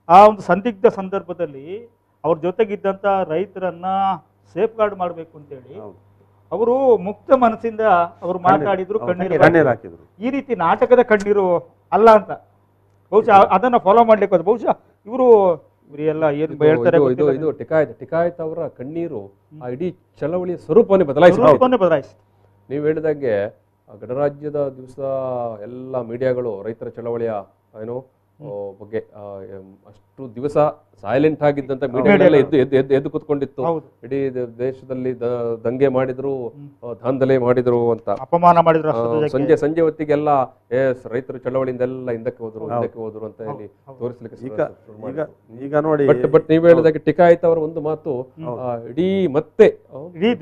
Speaker 3: ಆ ಒಂದು ಸಂದಿಗ್ಧ ಸಂದರ್ಭದಲ್ಲಿ ಅವ್ರ ಜೊತೆಗಿದ್ದಂತ ರೈತರನ್ನ ಸೇಫ್ ಗಾರ್ಡ್ ಮಾಡಬೇಕು ಅಂತೇಳಿ ಅವರು ಮುಕ್ತ ಮನಸ್ಸಿಂದ ಅವರು ಮಾತಾಡಿದ್ರು, ಕಣ್ಣೀರು
Speaker 5: ಹಾಕಿದ್ರು.
Speaker 3: ಈ ರೀತಿ ನಾಟಕದ ಕಣ್ಣೀರು ಅಲ್ಲ ಅಂತ ಬಹುಶಃ ಅದನ್ನ ಫಾಲೋ ಮಾಡ್ಲಿಕ್ಕೆ ಬಹುಶಃ ಇವರು ಎಲ್ಲ ಏನು ಹೇಳ್ತಾರೆ.
Speaker 2: ಇದು ಟಿಕಾಯತ್ ಅವರ ಕಣ್ಣೀರು ಆ ಇಡೀ ಚಳವಳಿಯ ಸ್ವರೂಪವನ್ನೇ ಬದಲಾಯಿಸಿ. ನೀವು ಹೇಳಿದಾಗೆ ಗಣರಾಜ್ಯದ ದಿವಸ ಎಲ್ಲ ಮೀಡಿಯಾಗಳು ರೈತರ ಚಳವಳಿಯ ಏನು ಬಗ್ಗೆ ಅಷ್ಟು ದಿವಸ ಸೈಲೆಂಟ್ ಆಗಿದ್ದಂತ ಮೀಡಿಯಾಗಳೆಲ್ಲ ಎದ್ದು ಕೂತ್ಕೊಂಡಿತ್ತು. ಇಡೀ ದೇಶದಲ್ಲಿ ದಂಗೆ ಮಾಡಿದ್ರು, ದಾಂಧಲೆ ಮಾಡಿದ್ರು ಅಂತ
Speaker 3: ಅಪಮಾನ ಮಾಡಿದ್ರು.
Speaker 2: ಸಂಜೆ ಹೊತ್ತಿಗೆಲ್ಲ ರೈತರು ಚಳವಳಿಯಿಂದ ಎಲ್ಲ ಹಿಂದಕ್ಕೆ ಹೋದ್ರು ಅಂತ ಹೇಳಿ ತೋರಿಸ್ಲಿಕ್ಕೆ
Speaker 5: ಈಗ ನೋಡಿ.
Speaker 2: ಬಟ್ ನೀವು ಹೇಳಿದಾಗೆ ಟಿಕಾಯತ್ ಅವರ ಒಂದು ಮಾತು ಇಡೀ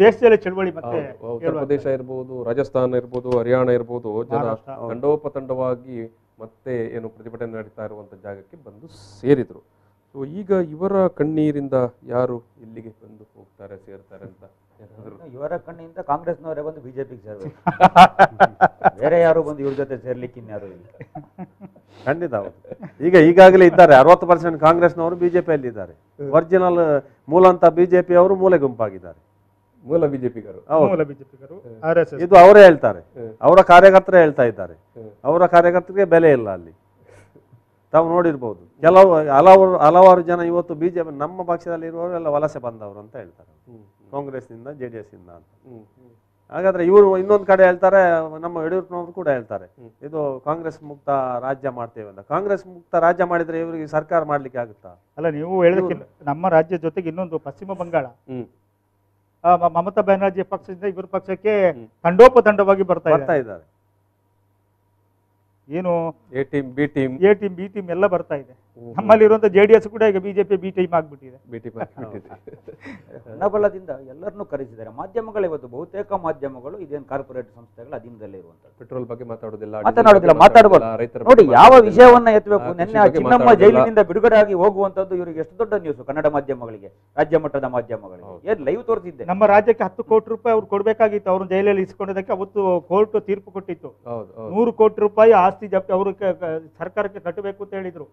Speaker 3: ದೇಶದಲ್ಲಿ ಚಳವಳಿ ಮತ್ತೆ
Speaker 2: ಉತ್ತರ ಪ್ರದೇಶ ಇರ್ಬೋದು, ರಾಜಸ್ಥಾನ ಇರ್ಬೋದು, ಹರಿಯಾಣ ಇರ್ಬೋದು, ಜನ ತಂಡೋಪತಂಡವಾಗಿ ಮತ್ತೆ ಏನು ಪ್ರತಿಭಟನೆ ನಡೀತಾ ಇರುವಂತ ಜಾಗಕ್ಕೆ ಬಂದು ಸೇರಿದ್ರು. ಸೊ ಈಗ ಇವರ ಕಣ್ಣೀರಿಂದ ಯಾರು ಇಲ್ಲಿಗೆ ಬಂದು ಹೋಗ್ತಾರೆ, ಸೇರ್ತಾರೆ ಅಂತ
Speaker 4: ಇವರ ಕಣ್ಣಿಂದ ಕಾಂಗ್ರೆಸ್ನವರೇ ಬಂದು ಬಿಜೆಪಿಗೆ ಸೇರ್ಬೇಕು. ಬೇರೆ ಯಾರು ಬಂದು ಇವ್ರ ಜೊತೆ ಸೇರ್ಲಿಕ್ಕೆ ಇನ್ಯಾರು ಇಲ್ಲ.
Speaker 5: ಖಂಡಿತ ಈಗಾಗಲೇ ಇದ್ದಾರೆ 60% ಕಾಂಗ್ರೆಸ್ನವರು ಬಿಜೆಪಿಯಲ್ಲಿ ಇದ್ದಾರೆ. ಒರಿಜಿನಲ್ ಮೂಲ ಅಂತ ಬಿಜೆಪಿ ಅವರು ಮೂಲೆ ಗುಂಪಾಗಿದ್ದಾರೆ.
Speaker 2: ಮೂಲ ಬಿಜೆಪಿಗರು
Speaker 5: ಇದು ಅವರೇ ಹೇಳ್ತಾರೆ, ಅವರ ಕಾರ್ಯಕರ್ತರೇ ಹೇಳ್ತಾ ಇದ್ದಾರೆ. ಅವರ ಕಾರ್ಯಕರ್ತರಿಗೆ ಬೆಲೆ ಇಲ್ಲ ಅಲ್ಲಿ. ತಾವು ನೋಡಿರ್ಬೋದು, ಹಲವಾರು ಜನ ಇವತ್ತು ಬಿಜೆಪಿ ನಮ್ಮ ಪಕ್ಷದಲ್ಲಿ ಇರುವವರೆಲ್ಲ ವಲಸೆ ಬಂದವರು ಅಂತ ಹೇಳ್ತಾರೆ, ಕಾಂಗ್ರೆಸ್ನಿಂದ JDS ಇಂದ ಅಂತ. ಹಾಗಾದ್ರೆ ಇವರು ಇನ್ನೊಂದು ಕಡೆ ಹೇಳ್ತಾರೆ, ನಮ್ಮ ಯಡಿಯೂರಪ್ಪನವರು ಕೂಡ ಹೇಳ್ತಾರೆ ಇದು ಕಾಂಗ್ರೆಸ್ ಮುಕ್ತ ರಾಜ್ಯ ಮಾಡ್ತೇವೆ ಅಂತ. ಕಾಂಗ್ರೆಸ್ ಮುಕ್ತ ರಾಜ್ಯ ಮಾಡಿದ್ರೆ ಇವರಿಗೆ ಸರ್ಕಾರ ಮಾಡ್ಲಿಕ್ಕೆ ಆಗುತ್ತಾ?
Speaker 3: ಅಲ್ಲ, ನೀವು ಹೇಳಿದಕ್ಕೆ ನಮ್ಮ ರಾಜ್ಯ ಜೊತೆಗೆ ಇನ್ನೊಂದು ಪಶ್ಚಿಮ ಬಂಗಾಳ, ಮಮತಾ ಬ್ಯಾನರ್ಜಿ ಪಕ್ಷದಿಂದ ಇಬ್ಬರ ಪಕ್ಷಕ್ಕೆ ತಂಡೋಪತಂಡವಾಗಿ ಬರ್ತಾ ಇದ್ದಾರೆ. ಏನು
Speaker 2: ಎ ಟೀಮ್ ಬಿ
Speaker 3: ಟೀಮ್ ಎಲ್ಲ ಬರ್ತಾ ಇದೆ. ನಮ್ಮಲ್ಲಿರುವಂತ JDS ಕೂಡ ಈಗ ಬಿಜೆಪಿ ಬಿ ಟೀಮ್ ಆಗ್ಬಿಟ್ಟಿದೆ.
Speaker 4: ಹಣಬಲದಿಂದ ಎಲ್ಲರನ್ನೂ ಕರೆಸಿದ್ದಾರೆ. ಮಾಧ್ಯಮಗಳು ಇವತ್ತು ಬಹುತೇಕ ಮಾಧ್ಯಮಗಳು ಇದೇನು ಕಾರ್ಪೊರೇಟ್ ಸಂಸ್ಥೆಗಳ ಅಧೀನದಲ್ಲೇ ಇರುವಂತ
Speaker 2: ಪೆಟ್ರೋಲ್ ಬಗ್ಗೆ ಮಾತಾಡೋದಿಲ್ಲ,
Speaker 4: ಮಾತಾಡಬಹುದು. ನೋಡಿ, ಯಾವ ವಿಷಯವನ್ನ ಎತ್ತಬೇಕು. ನಿನ್ನೆ ಚಿನ್ನಮ್ಮ ಜೈಲಿನಿಂದ ಬಿಡುಗಡೆ ಆಗಿ ಹೋಗುವಂತದ್ದು ಇವರಿಗೆ ಎಷ್ಟು ದೊಡ್ಡ ನ್ಯೂಸ್ ಕನ್ನಡ ಮಾಧ್ಯಮಗಳಿಗೆ, ರಾಜ್ಯ ಮಟ್ಟದ ಮಾಧ್ಯಮಗಳಿಗೆ. ಏನ್ ಲೈವ್ ತೋರಿಸಿದ್ದೆ.
Speaker 3: ನಮ್ಮ ರಾಜ್ಯಕ್ಕೆ 10 ಕೋಟಿ ರೂಪಾಯಿ ಅವ್ರು ಕೊಡ್ಬೇಕಾಗಿತ್ತು. ಅವ್ರು ಜೈಲಲ್ಲಿ ಇಸ್ಕೊಂಡಿದ್ದಕ್ಕೆ ಅವತ್ತು ಕೋರ್ಟ್ ತೀರ್ಪು ಕೊಟ್ಟಿತ್ತು. 100 ಕೋಟಿ ರೂಪಾಯಿ ಆಸ್ತಿ ಜಪ್ತಿ ಅವರು ಸರ್ಕಾರಕ್ಕೆ ಕಟ್ಟಬೇಕು ಅಂತ ಹೇಳಿದ್ರು.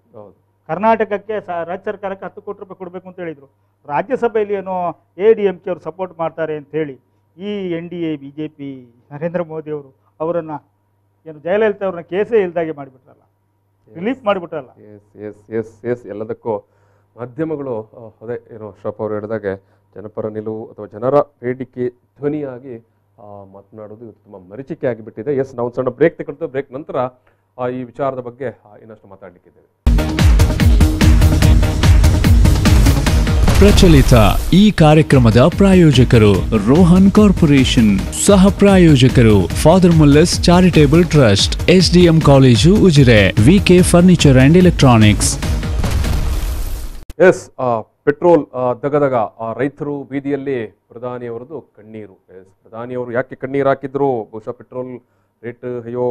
Speaker 3: ಕರ್ನಾಟಕಕ್ಕೆ ರಾಜ್ಯ ಸರ್ಕಾರಕ್ಕೆ 10 ಕೋಟಿ ರೂಪಾಯಿ ಕೊಡಬೇಕು ಅಂತ ಹೇಳಿದ್ರು. ರಾಜ್ಯಸಭೆಯಲ್ಲಿ ಏನೋ ADMK ಅವರು ಸಪೋರ್ಟ್ ಮಾಡ್ತಾರೆ ಅಂತ ಹೇಳಿ ಈ NDA ಬಿಜೆಪಿ ನರೇಂದ್ರ ಮೋದಿ ಅವರು ಅವರನ್ನ ಏನು ಜಯಲಲಿತಾ ಅವ್ರನ್ನ ಕೇಸೇ ಇಲ್ದಾಗೆ ಮಾಡಿಬಿಟ್ರಲ್ಲ, ರಿಲೀಫ್ ಮಾಡಿಬಿಟ್ರಲ್ಲ.
Speaker 2: ಎಲ್ಲದಕ್ಕೂ ಮಾಧ್ಯಮಗಳು ಅದೇ ಏನು ಅಶ್ರಫ್ ಅವರು ಹೇಳಿದಾಗೆ ಜನಪರ ನಿಲುವು ಅಥವಾ ಜನರ ಬೇಡಿಕೆ ಧ್ವನಿಯಾಗಿ ಮಾತನಾಡೋದು ಇವತ್ತು ತುಂಬ ಮರೀಚಿಕೆ ಆಗಿಬಿಟ್ಟಿದೆ. ನಾವು ಸಣ್ಣ ಬ್ರೇಕ್ ತಗೊಳ್ತೇವೆ. ಬ್ರೇಕ್ ನಂತರ ಈ ವಿಚಾರದ ಬಗ್ಗೆ ಇನ್ನಷ್ಟು ಮಾತಾಡಲಿಕ್ಕಿದ್ದೇವೆ.
Speaker 1: ಪ್ರಚಲಿತ ಈ ಕಾರ್ಯಕ್ರಮದ ಪ್ರಾಯೋಜಕರು ರೋಹನ್ ಕಾರ್ಪೊರೇಷನ್, ಸಹ ಪ್ರಾಯೋಜಕರು father Muller's charitable trust, SDM college Ujire, VK furniture and electronics.
Speaker 2: Yes, petrol ದಗದಗ ರೈತರು ಬೀದಿಯಲ್ಲಿ ಪ್ರಧಾನಿಯವರದು ಕಣ್ಣೀರು. ಎಸ್, ಪ್ರಧಾನಿಯವರು ಯಾಕೆ ಕಣ್ಣೀರು ಹಾಕಿದ್ರು? ಬಹುಶಃ ಪೆಟ್ರೋಲ್ ರೇಟ್ ಅಯ್ಯೋ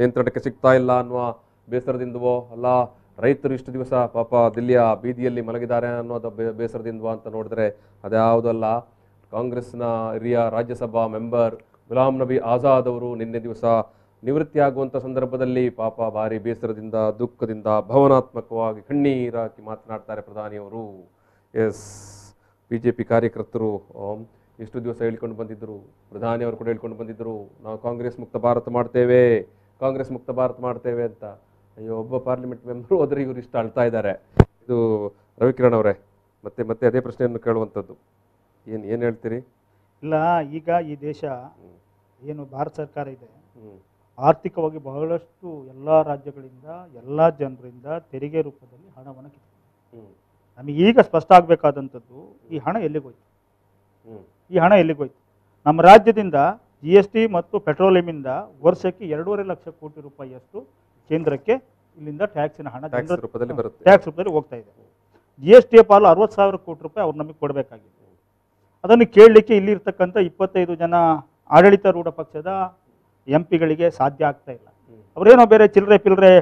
Speaker 2: ನಿಯಂತ್ರಣಕ್ಕೆ ಸಿಗ್ತಾ ಇಲ್ಲ ಅನ್ನುವ ಬೇಸರದಿಂದವೋ, ಅಲ್ಲ ರೈತರು ಇಷ್ಟು ದಿವಸ ಪಾಪ ದಿಲ್ಲಿಯ ಬೀದಿಯಲ್ಲಿ ಮಲಗಿದ್ದಾರೆ ಅನ್ನೋದು ಬೇಸರದಿಂದವೋ ಅಂತ ನೋಡಿದ್ರೆ ಅದ್ಯಾವುದಲ್ಲ. ಕಾಂಗ್ರೆಸ್ನ ಹಿರಿಯ ರಾಜ್ಯಸಭಾ ಮೆಂಬರ್ ಗುಲಾಂ ನಬಿ ಆಜಾದ್ ಅವರು ನಿನ್ನೆ ದಿವಸ ನಿವೃತ್ತಿಯಾಗುವಂಥ ಸಂದರ್ಭದಲ್ಲಿ ಪಾಪ ಭಾರಿ ಬೇಸರದಿಂದ, ದುಃಖದಿಂದ, ಭಾವನಾತ್ಮಕವಾಗಿ ಕಣ್ಣೀರು ಹಾಕಿ ಮಾತನಾಡ್ತಾರೆ ಪ್ರಧಾನಿಯವರು. ಎಸ್, BJP ಕಾರ್ಯಕರ್ತರು ಎಷ್ಟು ದಿವಸ ಹೇಳ್ಕೊಂಡು ಬಂದಿದ್ದರು, ಪ್ರಧಾನಿಯವರು ಕೂಡ ಹೇಳ್ಕೊಂಡು ಬಂದಿದ್ದರು, ನಾವು ಕಾಂಗ್ರೆಸ್ ಮುಕ್ತ ಭಾರತ ಮಾಡ್ತೇವೆ, ಕಾಂಗ್ರೆಸ್ ಮುಕ್ತ ಭಾರತ ಮಾಡ್ತೇವೆ ಅಂತ. ಅಯ್ಯೋ, ಒಬ್ಬ ಪಾರ್ಲಿಮೆಂಟ್ ಮೆಂಬರು ಹೋದ್ರೆ ಇವರು ಇಷ್ಟು ಅಳ್ತಾ ಇದ್ದಾರೆ. ಇದು ರವಿಕಿರಣ್ ಅವರೇ, ಮತ್ತೆ ಅದೇ ಪ್ರಶ್ನೆಯನ್ನು ಕೇಳುವಂಥದ್ದು, ಏನು ಹೇಳ್ತೀರಿ?
Speaker 3: ಇಲ್ಲ, ಈಗ ಈ ದೇಶ ಏನು ಭಾರತ ಸರ್ಕಾರ ಇದೆ, ಆರ್ಥಿಕವಾಗಿ ಬಹಳಷ್ಟು ಎಲ್ಲ ರಾಜ್ಯಗಳಿಂದ ಎಲ್ಲ ಜನರಿಂದ ತೆರಿಗೆ ರೂಪದಲ್ಲಿ ಹಣವನ್ನು ಕಿತ್ತು. ನಮಗೆ ಈಗ ಸ್ಪಷ್ಟ ಆಗಬೇಕಾದಂಥದ್ದು, ಈ ಹಣ ಎಲ್ಲಿಗೋಯ್ತು? ಈ ಹಣ ಎಲ್ಲಿಗೋಯ್ತು? ನಮ್ಮ ರಾಜ್ಯದಿಂದ GST ಮತ್ತು ಪೆಟ್ರೋಲಿಯಮಿಂದ ವರ್ಷಕ್ಕೆ 2.5 ಲಕ್ಷ ಕೋಟಿ ರೂಪಾಯಿಯಷ್ಟು ಕೇಂದ್ರಕ್ಕೆ ಇಲ್ಲಿಂದ ಟ್ಯಾಕ್ಸಿನ ಹಣ ಟ್ಯಾಕ್ಸ್ ರೂಪದಲ್ಲಿ ಹೋಗ್ತಾ ಇದೆ. GST ಪಾಲು 60,000 ಕೋಟಿ ರೂಪಾಯಿ ಅವ್ರು ನಮಗೆ ಕೊಡಬೇಕಾಗಿದೆ. ಅದನ್ನು ಕೇಳಲಿಕ್ಕೆ ಇಲ್ಲಿರ್ತಕ್ಕಂಥ 25 ಜನ ಆಡಳಿತಾರೂಢ ಪಕ್ಷದ MP ಗಳಿಗೆ ಸಾಧ್ಯ ಆಗ್ತಾ ಇಲ್ಲ. ಅವರೇನೋ ಬೇರೆ ಚಿಲ್ಲರೆ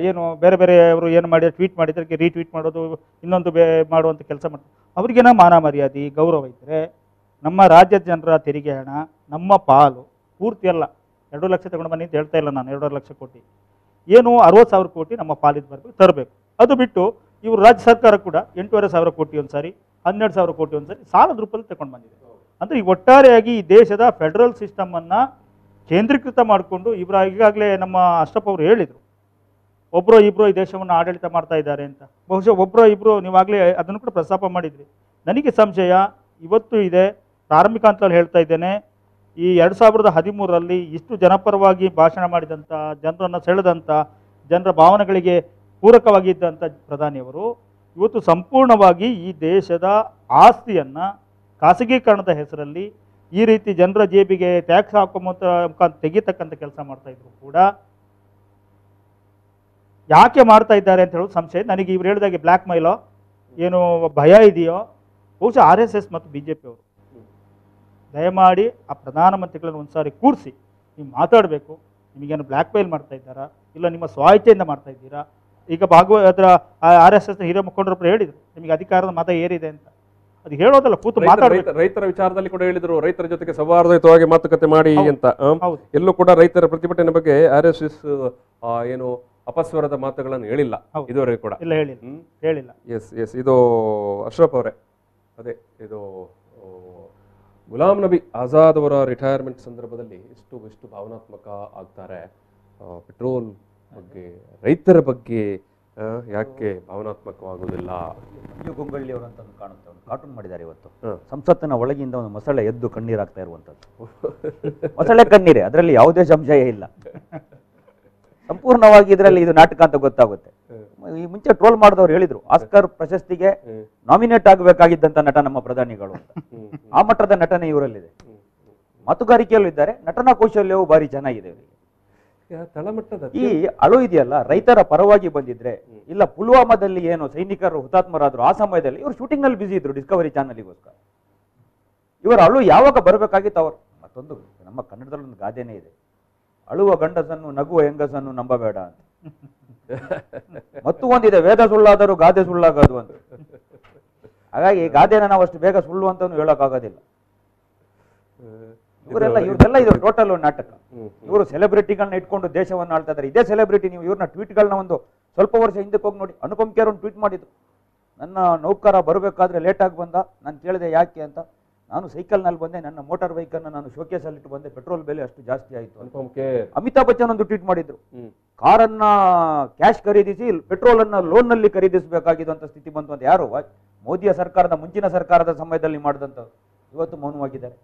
Speaker 3: ಏನು ಬೇರೆ ಅವರು ಏನು ಮಾಡಿ ಟ್ವೀಟ್ ಮಾಡಿದ್ರೆ ರೀಟ್ವೀಟ್ ಮಾಡೋದು, ಇನ್ನೊಂದು ಮಾಡುವಂಥ ಕೆಲಸ ಮಾಡ್ತಾರೆ. ಅವ್ರಿಗೇನೋ ಮಾನ ಮರ್ಯಾದೆ, ಗೌರವ ಇದ್ದರೆ ನಮ್ಮ ರಾಜ್ಯದ ಜನರ ತೆರಿಗೆ ಹಣ ನಮ್ಮ ಪಾಲು ಪೂರ್ತಿ ಅಲ್ಲ, 2 ಲಕ್ಷ ತಗೊಂಡು ಬನ್ನಿ ಅಂತ ಹೇಳ್ತಾ ಇಲ್ಲ ನಾನು. 2.5 ಲಕ್ಷ ಕೋಟಿ ಏನು 60,000 ಕೋಟಿ ನಮ್ಮ ಪಾಲಿಗೆ ಬರಬೇಕು, ತರಬೇಕು. ಅದು ಬಿಟ್ಟು ಇವರು ರಾಜ್ಯ ಸರ್ಕಾರ ಕೂಡ 8,500 ಕೋಟಿ ಒಂದು ಸಾರಿ, 12,000 ಕೋಟಿ ಒಂದು ಸಾರಿ ಸಾಲದ ರೂಪದಲ್ಲಿ ತಗೊಂಡು ಬಂದಿದೆ. ಅಂದರೆ ಈ ಒಟ್ಟಾರೆಯಾಗಿ ಈ ದೇಶದ ಫೆಡರಲ್ ಸಿಸ್ಟಮನ್ನು ಕೇಂದ್ರೀಕೃತ ಮಾಡಿಕೊಂಡು ಈಗಾಗಲೇ ನಮ್ಮ ಅಷ್ಟಪ್ಪ ಅವರು ಹೇಳಿದರು, ಒಬ್ಬರೋ ಇಬ್ಬರು ಈ ದೇಶವನ್ನು ಆಡಳಿತ ಮಾಡ್ತಾ ಇದ್ದಾರೆ ಅಂತ. ಬಹುಶಃ ಒಬ್ಬರೋ ಇಬ್ಬರು ನೀವಾಗಲೇ ಅದನ್ನು ಕೂಡ ಪ್ರಸ್ತಾಪ ಮಾಡಿದ್ರಿ. ನನಗೆ ಸಂಶಯ ಇವತ್ತು ಇದೆ, ಪ್ರಾರಂಭಿಕ ಹಂತದಲ್ಲಿ ಹೇಳ್ತಾ ಇದ್ದೇನೆ, ಈ 2013ರಲ್ಲಿ ಇಷ್ಟು ಜನಪರವಾಗಿ ಭಾಷಣ ಮಾಡಿದಂಥ, ಜನರನ್ನು ಸೆಳೆದಂಥ, ಜನರ ಭಾವನೆಗಳಿಗೆ ಪೂರಕವಾಗಿದ್ದಂಥ ಪ್ರಧಾನಿಯವರು ಇವತ್ತು ಸಂಪೂರ್ಣವಾಗಿ ಈ ದೇಶದ ಆಸ್ತಿಯನ್ನು ಖಾಸಗೀಕರಣದ ಹೆಸರಲ್ಲಿ ಈ ರೀತಿ ಜನರ ಜೇಬಿಗೆ ಟ್ಯಾಕ್ಸ್ ಮುಖಾಂತರ ತೆಗಿತಕ್ಕಂಥ ಕೆಲಸ ಮಾಡ್ತಾ ಇದ್ರು ಕೂಡ ಯಾಕೆ ಮಾಡ್ತಾ ಇದ್ದಾರೆ ಅಂತ ಹೇಳೋದು ಸಂಶಯ. ನನಗೆ ಇವ್ರು ಹೇಳಿದಾಗೆ ಬ್ಲ್ಯಾಕ್ ಮೈಲೋ ಏನು ಭಯ ಇದೆಯೋ, ಬಹುಶಃ RSS ಮತ್ತು BJP ಅವರು ದಯಮಾಡಿ ಆ ಪ್ರಧಾನಮಂತ್ರಿಗಳನ್ನು ಒಂದ್ಸಾರಿ ಕೂರಿಸಿ ನೀವು ಮಾತಾಡಬೇಕು. ನಿಮಗೇನು ಬ್ಲ್ಯಾಕ್ ಮೇಲ್ ಮಾಡ್ತಾ ಇದ್ದಾರಾ, ಇಲ್ಲ ನಿಮ್ಮ ಸ್ವಾಯಿಚ್ಛೆಯಿಂದ ಮಾಡ್ತಾ ಇದ್ದೀರಾ? ಈಗ ಅದರ RSS ಹಿರಿಯ ಮುಖಂಡರೊಬ್ಬರು ಹೇಳಿದರು, ನಿಮಗೆ ಅಧಿಕಾರದ ಮತ ಏರಿದೆ ಅಂತ. ಅದು ಹೇಳೋದಲ್ಲ, ಕೂತು ಮಾತಾಡಬೇಕು.
Speaker 2: ರೈತರ ವಿಚಾರದಲ್ಲಿ ಕೂಡ ಹೇಳಿದ್ರು, ರೈತರ ಜೊತೆಗೆ ಸೌಹಾರ್ದಯುತವಾಗಿ ಮಾತುಕತೆ ಮಾಡಿ ಅಂತ. ಎಲ್ಲೂ ಕೂಡ ರೈತರ ಪ್ರತಿಭಟನೆ ಬಗ್ಗೆ RSS ಏನು ಅಪಸ್ವರದ ಮಾತುಗಳನ್ನು ಹೇಳಿಲ್ಲ ಇದುವರೆಗೆ ಕೂಡ.
Speaker 3: ಇಲ್ಲ, ಹೇಳಿಲ್ಲ.
Speaker 2: ಎಸ್, ಇದು ಅಶ್ರಫ್ ಅವರೇ, ಅದೇ ಇದು ಗುಲಾಂ ನಬಿ ಆಜಾದ್ ಅವರ ರಿಟೈರ್ಮೆಂಟ್ ಸಂದರ್ಭದಲ್ಲಿ ಎಷ್ಟು ಭಾವನಾತ್ಮಕ ಆಗ್ತಾರೆ. ಪೆಟ್ರೋಲ್ ಬಗ್ಗೆ, ರೈತರ ಬಗ್ಗೆ ಯಾಕೆ ಭಾವನಾತ್ಮಕವಾಗುವುದಿಲ್ಲ?
Speaker 4: ಗೊಂಗಳ್ಳಿ ಅವರು ಅಂತ ಕಾಣುತ್ತೆ, ಒಂದು ಕಾರ್ಟೂನ್ ಮಾಡಿದ್ದಾರೆ ಇವತ್ತು. ಸಂಸತ್ತಿನ ಒಳಗಿಂದ ಒಂದು ಮೊಸಳೆ ಎದ್ದು ಕಣ್ಣೀರಾಗ್ತಾ ಇರುವಂಥದ್ದು. ಮೊಸಳೆ ಕಣ್ಣೀರೇ, ಅದರಲ್ಲಿ ಯಾವುದೇ ಸಂಶಯ ಇಲ್ಲ. ಸಂಪೂರ್ಣವಾಗಿ ಇದರಲ್ಲಿ ಇದು ನಾಟಕ ಅಂತ ಗೊತ್ತಾಗುತ್ತೆ. ಈ ಮುಂಚೆ ಟ್ರೋಲ್ ಮಾಡಿದವರು ಹೇಳಿದ್ರು, ಆಸ್ಕರ್ ಪ್ರಶಸ್ತಿಗೆ ನಾಮಿನೇಟ್ ಆಗಬೇಕಾಗಿದ್ದಂತ ನಟ ನಮ್ಮ ಪ್ರಧಾನಿಗಳು ಅಂತ. ಆ ಮಟ್ಟದ ನಟನೆ ಇವರಲ್ಲಿದೆ. ಮಾತುಗಾರಿಕೆಯಲ್ಲೂ ಇದ್ದಾರೆ, ನಟನಾ ಕೌಶಲ್ಯವೂ ಭಾರಿ ಚೆನ್ನಾಗಿದೆ. ಈ ಅಳು ಇದೆಯಲ್ಲ, ರೈತರ ಪರವಾಗಿ ಬಂದಿದ್ರೆ, ಇಲ್ಲ ಪುಲ್ವಾಮಾದಲ್ಲಿ ಏನು ಸೈನಿಕರು ಹುತಾತ್ಮರಾದ್ರು ಆ ಸಮಯದಲ್ಲಿ ಇವರು ಶೂಟಿಂಗ್ ನಲ್ಲಿ ಬಿಸಿ ಇದ್ರು ಡಿಸ್ಕವರಿ ಚಾನಲ್ಗೋಸ್ಕರ. ಇವರ ಅಳು ಯಾವಾಗ ಬರಬೇಕಾಗಿತ್ತು ಅವರು? ಮತ್ತೊಂದು ನಮ್ಮ ಕನ್ನಡದಲ್ಲಿ ಒಂದು ಗಾದೆನೇ ಇದೆ, ಅಳುವ ಗಂಡಸನ್ನು ನಗುವ ಹೆಂಗಸನ್ನು ನಂಬಬೇಡ ಅಂತ. ಮತ್ತು ಒಂದಿದೆ, ವೇದ ಸುಳ್ಳಾದರೂ ಗಾದೆ ಸುಳ್ಳಾಗದು ಅಂತ. ಹಾಗಾಗಿ ಗಾದೆನ ನಾವು ಅಷ್ಟು ಬೇಗ ಸುಳ್ಳು ಅಂತಾನು ಹೇಳೋಕ್ಕಾಗೋದಿಲ್ಲ. ಇವ್ರದೆಲ್ಲ ಇದು ಟೋಟಲ್ ನಾಟಕ. ಇವರು ಸೆಲೆಬ್ರಿಟಿಗಳನ್ನ ಇಟ್ಕೊಂಡು ದೇಶವನ್ನು ಆಳ್ತಾ ಇದ್ದಾರೆ. ಇದೇ ಸೆಲೆಬ್ರಿಟಿ ನೀವು ಇವ್ರನ್ನ ಟ್ವೀಟ್ಗಳನ್ನ ಒಂದು ಸ್ವಲ್ಪ ವರ್ಷ ಹಿಂದಕ್ಕೆ ಹೋಗಿ ನೋಡಿ. ಅನುಪಮ್ ಖೇರ್ ಒಂದು ಟ್ವೀಟ್ ಮಾಡಿದ್ರು, ನನ್ನ ನೌಕರ ಬರಬೇಕಾದ್ರೆ ಲೇಟಾಗಿ ಬಂದ, ನಾನು ಕೇಳಿದೆ ಯಾಕೆ ಅಂತ. ನಾನು ಸೈಕಲ್ನಲ್ಲಿ ಬಂದೆ, ನನ್ನ ಮೋಟಾರ್ ವೆಹಿಕಲ್ನ ನಾನು ಶೋಕೇಸಲ್ಲಿ ಇಟ್ಟು ಬಂದೆ, ಪೆಟ್ರೋಲ್ ಬೆಲೆ ಅಷ್ಟು ಜಾಸ್ತಿ ಆಯಿತು. ಅಮಿತಾಬ್ ಬಚ್ಚನ್ ಒಂದು ಟ್ವೀಟ್ ಮಾಡಿದ್ರು, ಕಾರನ್ನ ಕ್ಯಾಶ್ ಖರೀದಿಸಿ ಪೆಟ್ರೋಲನ್ನು ಲೋನ್ನಲ್ಲಿ ಖರೀದಿಸಬೇಕಾಗಿದ್ದು ಅಂತ ಸ್ಥಿತಿ ಬಂತು ಅಂತ. ಯಾರು? ಮೋದಿಯ ಸರ್ಕಾರದ ಮುಂಚಿನ ಸರ್ಕಾರದ ಸಮಯದಲ್ಲಿ ಮಾಡಿದಂತ. ಇವತ್ತು ಮೌನವಾಗಿದ್ದಾರೆ.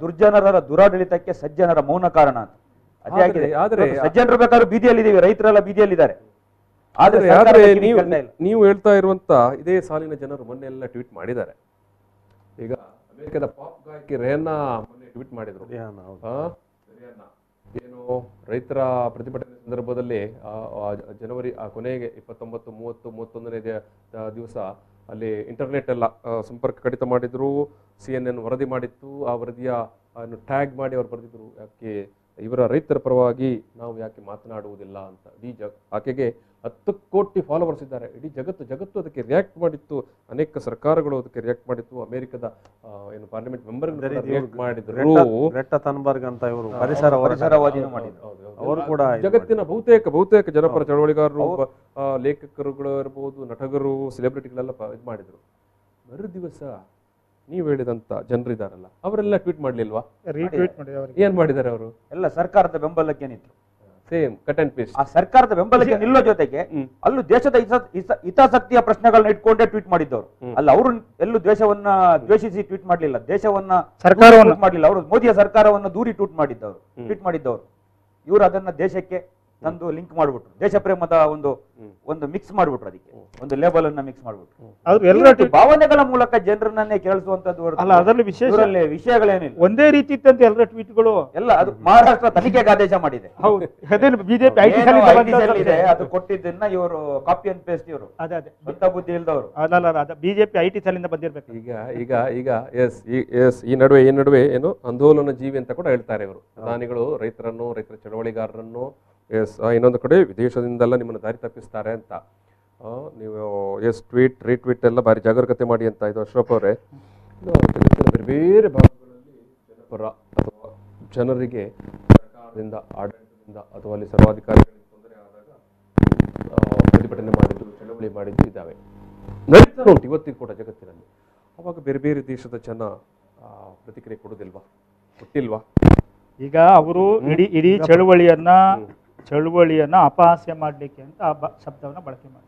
Speaker 4: ದುರ್ಜನರ ದುರಾಡಳಿತಕ್ಕೆ ಸಜ್ಜನರ ಮೌನ ಕಾರಣ ಅಂತ. ಅದೇ ಆಗಿದೆ. ಸಜ್ಜನರು ಬೇಕಾದ್ರೂ ಬೀದಿಯಲ್ಲಿದ್ದೀವಿ, ರೈತರೆಲ್ಲ ಬೀದಿಯಲ್ಲಿದ್ದಾರೆ. ಆದ್ರೆ
Speaker 2: ಆದ್ರೆ
Speaker 4: ಸರ್ಕಾರ
Speaker 2: ನೀವು
Speaker 4: ಕೇಳ್ತಾ ಇಲ್ಲ.
Speaker 2: ನೀವು ಹೇಳ್ತಾ ಇರುವಂತ ಇದೇ ಸಾಲಿನ ಜನರು ಮೊನ್ನೆ ಎಲ್ಲ ಟ್ವೀಟ್ ಮಾಡಿದ್ದಾರೆ. ಈಗ ಅಮೆರಿಕದ ಪಾಪ್ ಗಾಯಕಿ ರೇಹನ್ನಾ ಮೊನ್ನೆ ಟ್ವೀಟ್ ಮಾಡಿದ್ರು. ರಿಯಾನಾ ಏನು ರೈತರ ಪ್ರತಿಭಟನೆ ಸಂದರ್ಭದಲ್ಲಿ ಜನವರಿ ಕೊನೆಗೆ 29, 30, 31ನೇ ದಿವಸ ಅಲ್ಲಿ ಇಂಟರ್ನೆಟ್ ಎಲ್ಲ ಸಂಪರ್ಕ ಕಡಿತ ಮಾಡಿದ್ರು. CNN ವರದಿ ಮಾಡಿತ್ತು. ಆ ವರದಿಯ ಟ್ಯಾಗ್ ಮಾಡಿ ಅವ್ರು ಬರೆದಿದ್ರು, ಯಾಕೆ ಇವರ ರೈತರ ಪರವಾಗಿ ನಾವು ಯಾಕೆ ಮಾತನಾಡುವುದಿಲ್ಲ ಅಂತ. ಆಕೆಗೆ 10 ಕೋಟಿ ಫಾಲೋವರ್ಸ್ ಇದ್ದಾರೆ. ಇಡೀ ಜಗತ್ತು ಅದಕ್ಕೆ ರಿಯಾಕ್ಟ್ ಮಾಡಿತ್ತು. ಅನೇಕ ಸರ್ಕಾರಗಳು ಅದಕ್ಕೆ ರಿಯಾಕ್ಟ್ ಮಾಡಿತ್ತು. ಅಮೆರಿಕದ ಏನು ಪಾರ್ಲಿಮೆಂಟ್ ಮೆಂಬರ್ ರಿಯಾಕ್ಟ್ ಮಾಡಿದ್ರು.
Speaker 5: ಗ್ರೆಟಾ ಥನ್ಬರ್ಗ್ ಅಂತ ಇವರು ಪರಿಸರವಾದಿನೂ ಮಾಡಿದ್ರು. ಅವರು ಕೂಡ
Speaker 2: ಜಗತ್ತಿನ ಬಹುತೇಕ ಜನಪರ ಚಳವಳಿಗಾರರು, ಲೇಖಕರುಗಳು ಇರ್ಬೋದು, ನಟಗರು, ಸೆಲೆಬ್ರಿಟಿಗಳೆಲ್ಲ ಇದು ಮಾಡಿದ್ರು. ಮರು ದಿವಸ ನೀವು ಹೇಳಿದಂತ ಜನರಿದಾರಲ್ಲ ಅವರೆಲ್ಲ ಟ್ವೀಟ್ ಮಾಡ್ಲಿಲ್ವಾ? ಏನ್ ಮಾಡಿದ್ದಾರೆ ಅವರು?
Speaker 4: ಎಲ್ಲ ಸರ್ಕಾರದ ಬೆಂಬಲಕ್ಕೆ ನಿಂತರು.
Speaker 2: Same cut and paste.
Speaker 4: ಆ ಸರ್ಕಾರದ ಬೆಂಬಲಕ್ಕೆ ನಿಲ್ಲೋ ಜೊತೆಗೆ ಅಲ್ಲೂ ದೇಶದ ಹಿತಾಸಕ್ತಿಯ ಪ್ರಶ್ನೆಗಳನ್ನ ಇಟ್ಕೊಂಡೇ ಟ್ವೀಟ್ ಮಾಡಿದ್ದವರು. ಅಲ್ಲ ಅವರು ಎಲ್ಲೂ ದೇಶವನ್ನ ದ್ವೇಷಿಸಿ ಟ್ವೀಟ್ ಮಾಡ್ಲಿಲ್ಲ, ದೇಶವನ್ನ ಸರ್ಕಾರವನ್ನು ಮಾಡಲಿಲ್ಲ. ಅವರು ಮೋದಿಯ ಸರ್ಕಾರವನ್ನು ದೂರಿ ಟ್ವೀಟ್ ಮಾಡಿದ್ದವರು. ಇವರು ಅದನ್ನ ದೇಶಕ್ಕೆ ತಂದು ಲಿಂಕ್ ಮಾಡ್ಬಿಟ್ರು. ದೇಶ ಪ್ರೇಮದ ಒಂದು ಮಿಕ್ಸ್ ಮಾಡ್ಬಿಟ್ರು, ಅದಕ್ಕೆ ಒಂದು ಲೇಬಲ್ ಅನ್ನ ಮಿಕ್ಸ್ ಮಾಡ್ಬಿಟ್ರು. ಭಾವನೆಗಳ ಮೂಲಕ ಜನರನ್ನೇ ಕೇಳಿಸುವಂತದ್ದು
Speaker 3: ಅಲ್ಲ. ಅದರಲ್ಲಿ
Speaker 4: ವಿಷಯಗಳೇನಿಲ್ಲ,
Speaker 3: ಒಂದೇ ರೀತಿ ಇತ್ತಂತೆ ಎಲ್ಲರ ಟ್ವೀಟ್ಗಳು
Speaker 4: ಎಲ್ಲ. ಅದು ಮಹಾರಾಷ್ಟ್ರ ತನಿಖೆಗೆ ಆದೇಶ ಮಾಡಿದೆ.
Speaker 3: ಬಿಜೆಪಿ
Speaker 4: ಅದು ಕೊಟ್ಟಿದ್ದನ್ನ ಇವರು ಕಾಪಿ ಅಂಡ್ ಪೇಸ್ಟ್, ಇವರು ಸ್ವಂತ ಬುದ್ಧಿ ಇಲ್ದವರು.
Speaker 3: ಬಿಜೆಪಿ ಐಟಿ ಸೆಲ್ ಬಂದಿರ್ಬೇಕು.
Speaker 2: ಈಗ ಎಸ್ ಈ ನಡುವೆ ಏನು ಆಂದೋಲನ ಜೀವಿ ಅಂತ ಕೂಡ ಹೇಳ್ತಾರೆ ಇವರು. ಪ್ರಧಾನಿಗಳು ರೈತರ ಚಳವಳಿಗಾರರನ್ನು ಇನ್ನೊಂದು ಕಡೆ ವಿದೇಶದಿಂದೆಲ್ಲ ನಿಮ್ಮನ್ನು ದಾರಿ ತಪ್ಪಿಸ್ತಾರೆ ಅಂತ. ನೀವು ರೀಟ್ವೀಟ್ ಎಲ್ಲ ಭಾರಿ ಜಾಗರೂಕತೆ ಮಾಡಿ ಅಂತ. ಇದು ಅಶ್ರಫ್ ಅವರೇ, ಬೇರೆ ಬೇರೆ ಭಾಗಗಳಲ್ಲಿ ಜನಪರ ಅಥವಾ ಜನರಿಗೆ ಸರ್ಕಾರದಿಂದ, ಆಡಳಿತದಿಂದ ಅಥವಾ ಅಲ್ಲಿ ಸರ್ವಾಧಿಕಾರಿಗಳಿಗೆ ತೊಂದರೆ ಆದಾಗ ಪ್ರತಿಭಟನೆ ಮಾಡಿದ್ದು, ಚಳವಳಿ ಮಾಡಿದ್ದು ಇದ್ದಾವೆ, ನಡೀತಾ ಉಂಟು ಇವತ್ತಿಗೂ ಕೂಡ ಜಗತ್ತಿನಲ್ಲಿ. ಅವಾಗ ಬೇರೆ ಬೇರೆ ದೇಶದ ಜನ ಪ್ರತಿಕ್ರಿಯೆ ಕೊಟ್ಟಿಲ್ವಾ?
Speaker 3: ಈಗ ಅವರು ಇಡೀ ಚಳುವಳಿಯನ್ನ ಅಪಹಾಸ್ಯ ಮಾಡಲಿಕ್ಕೆ ಅಂತ ಆ ಶಬ್ದವನ್ನ ಬಳಕೆ ಮಾಡಿ,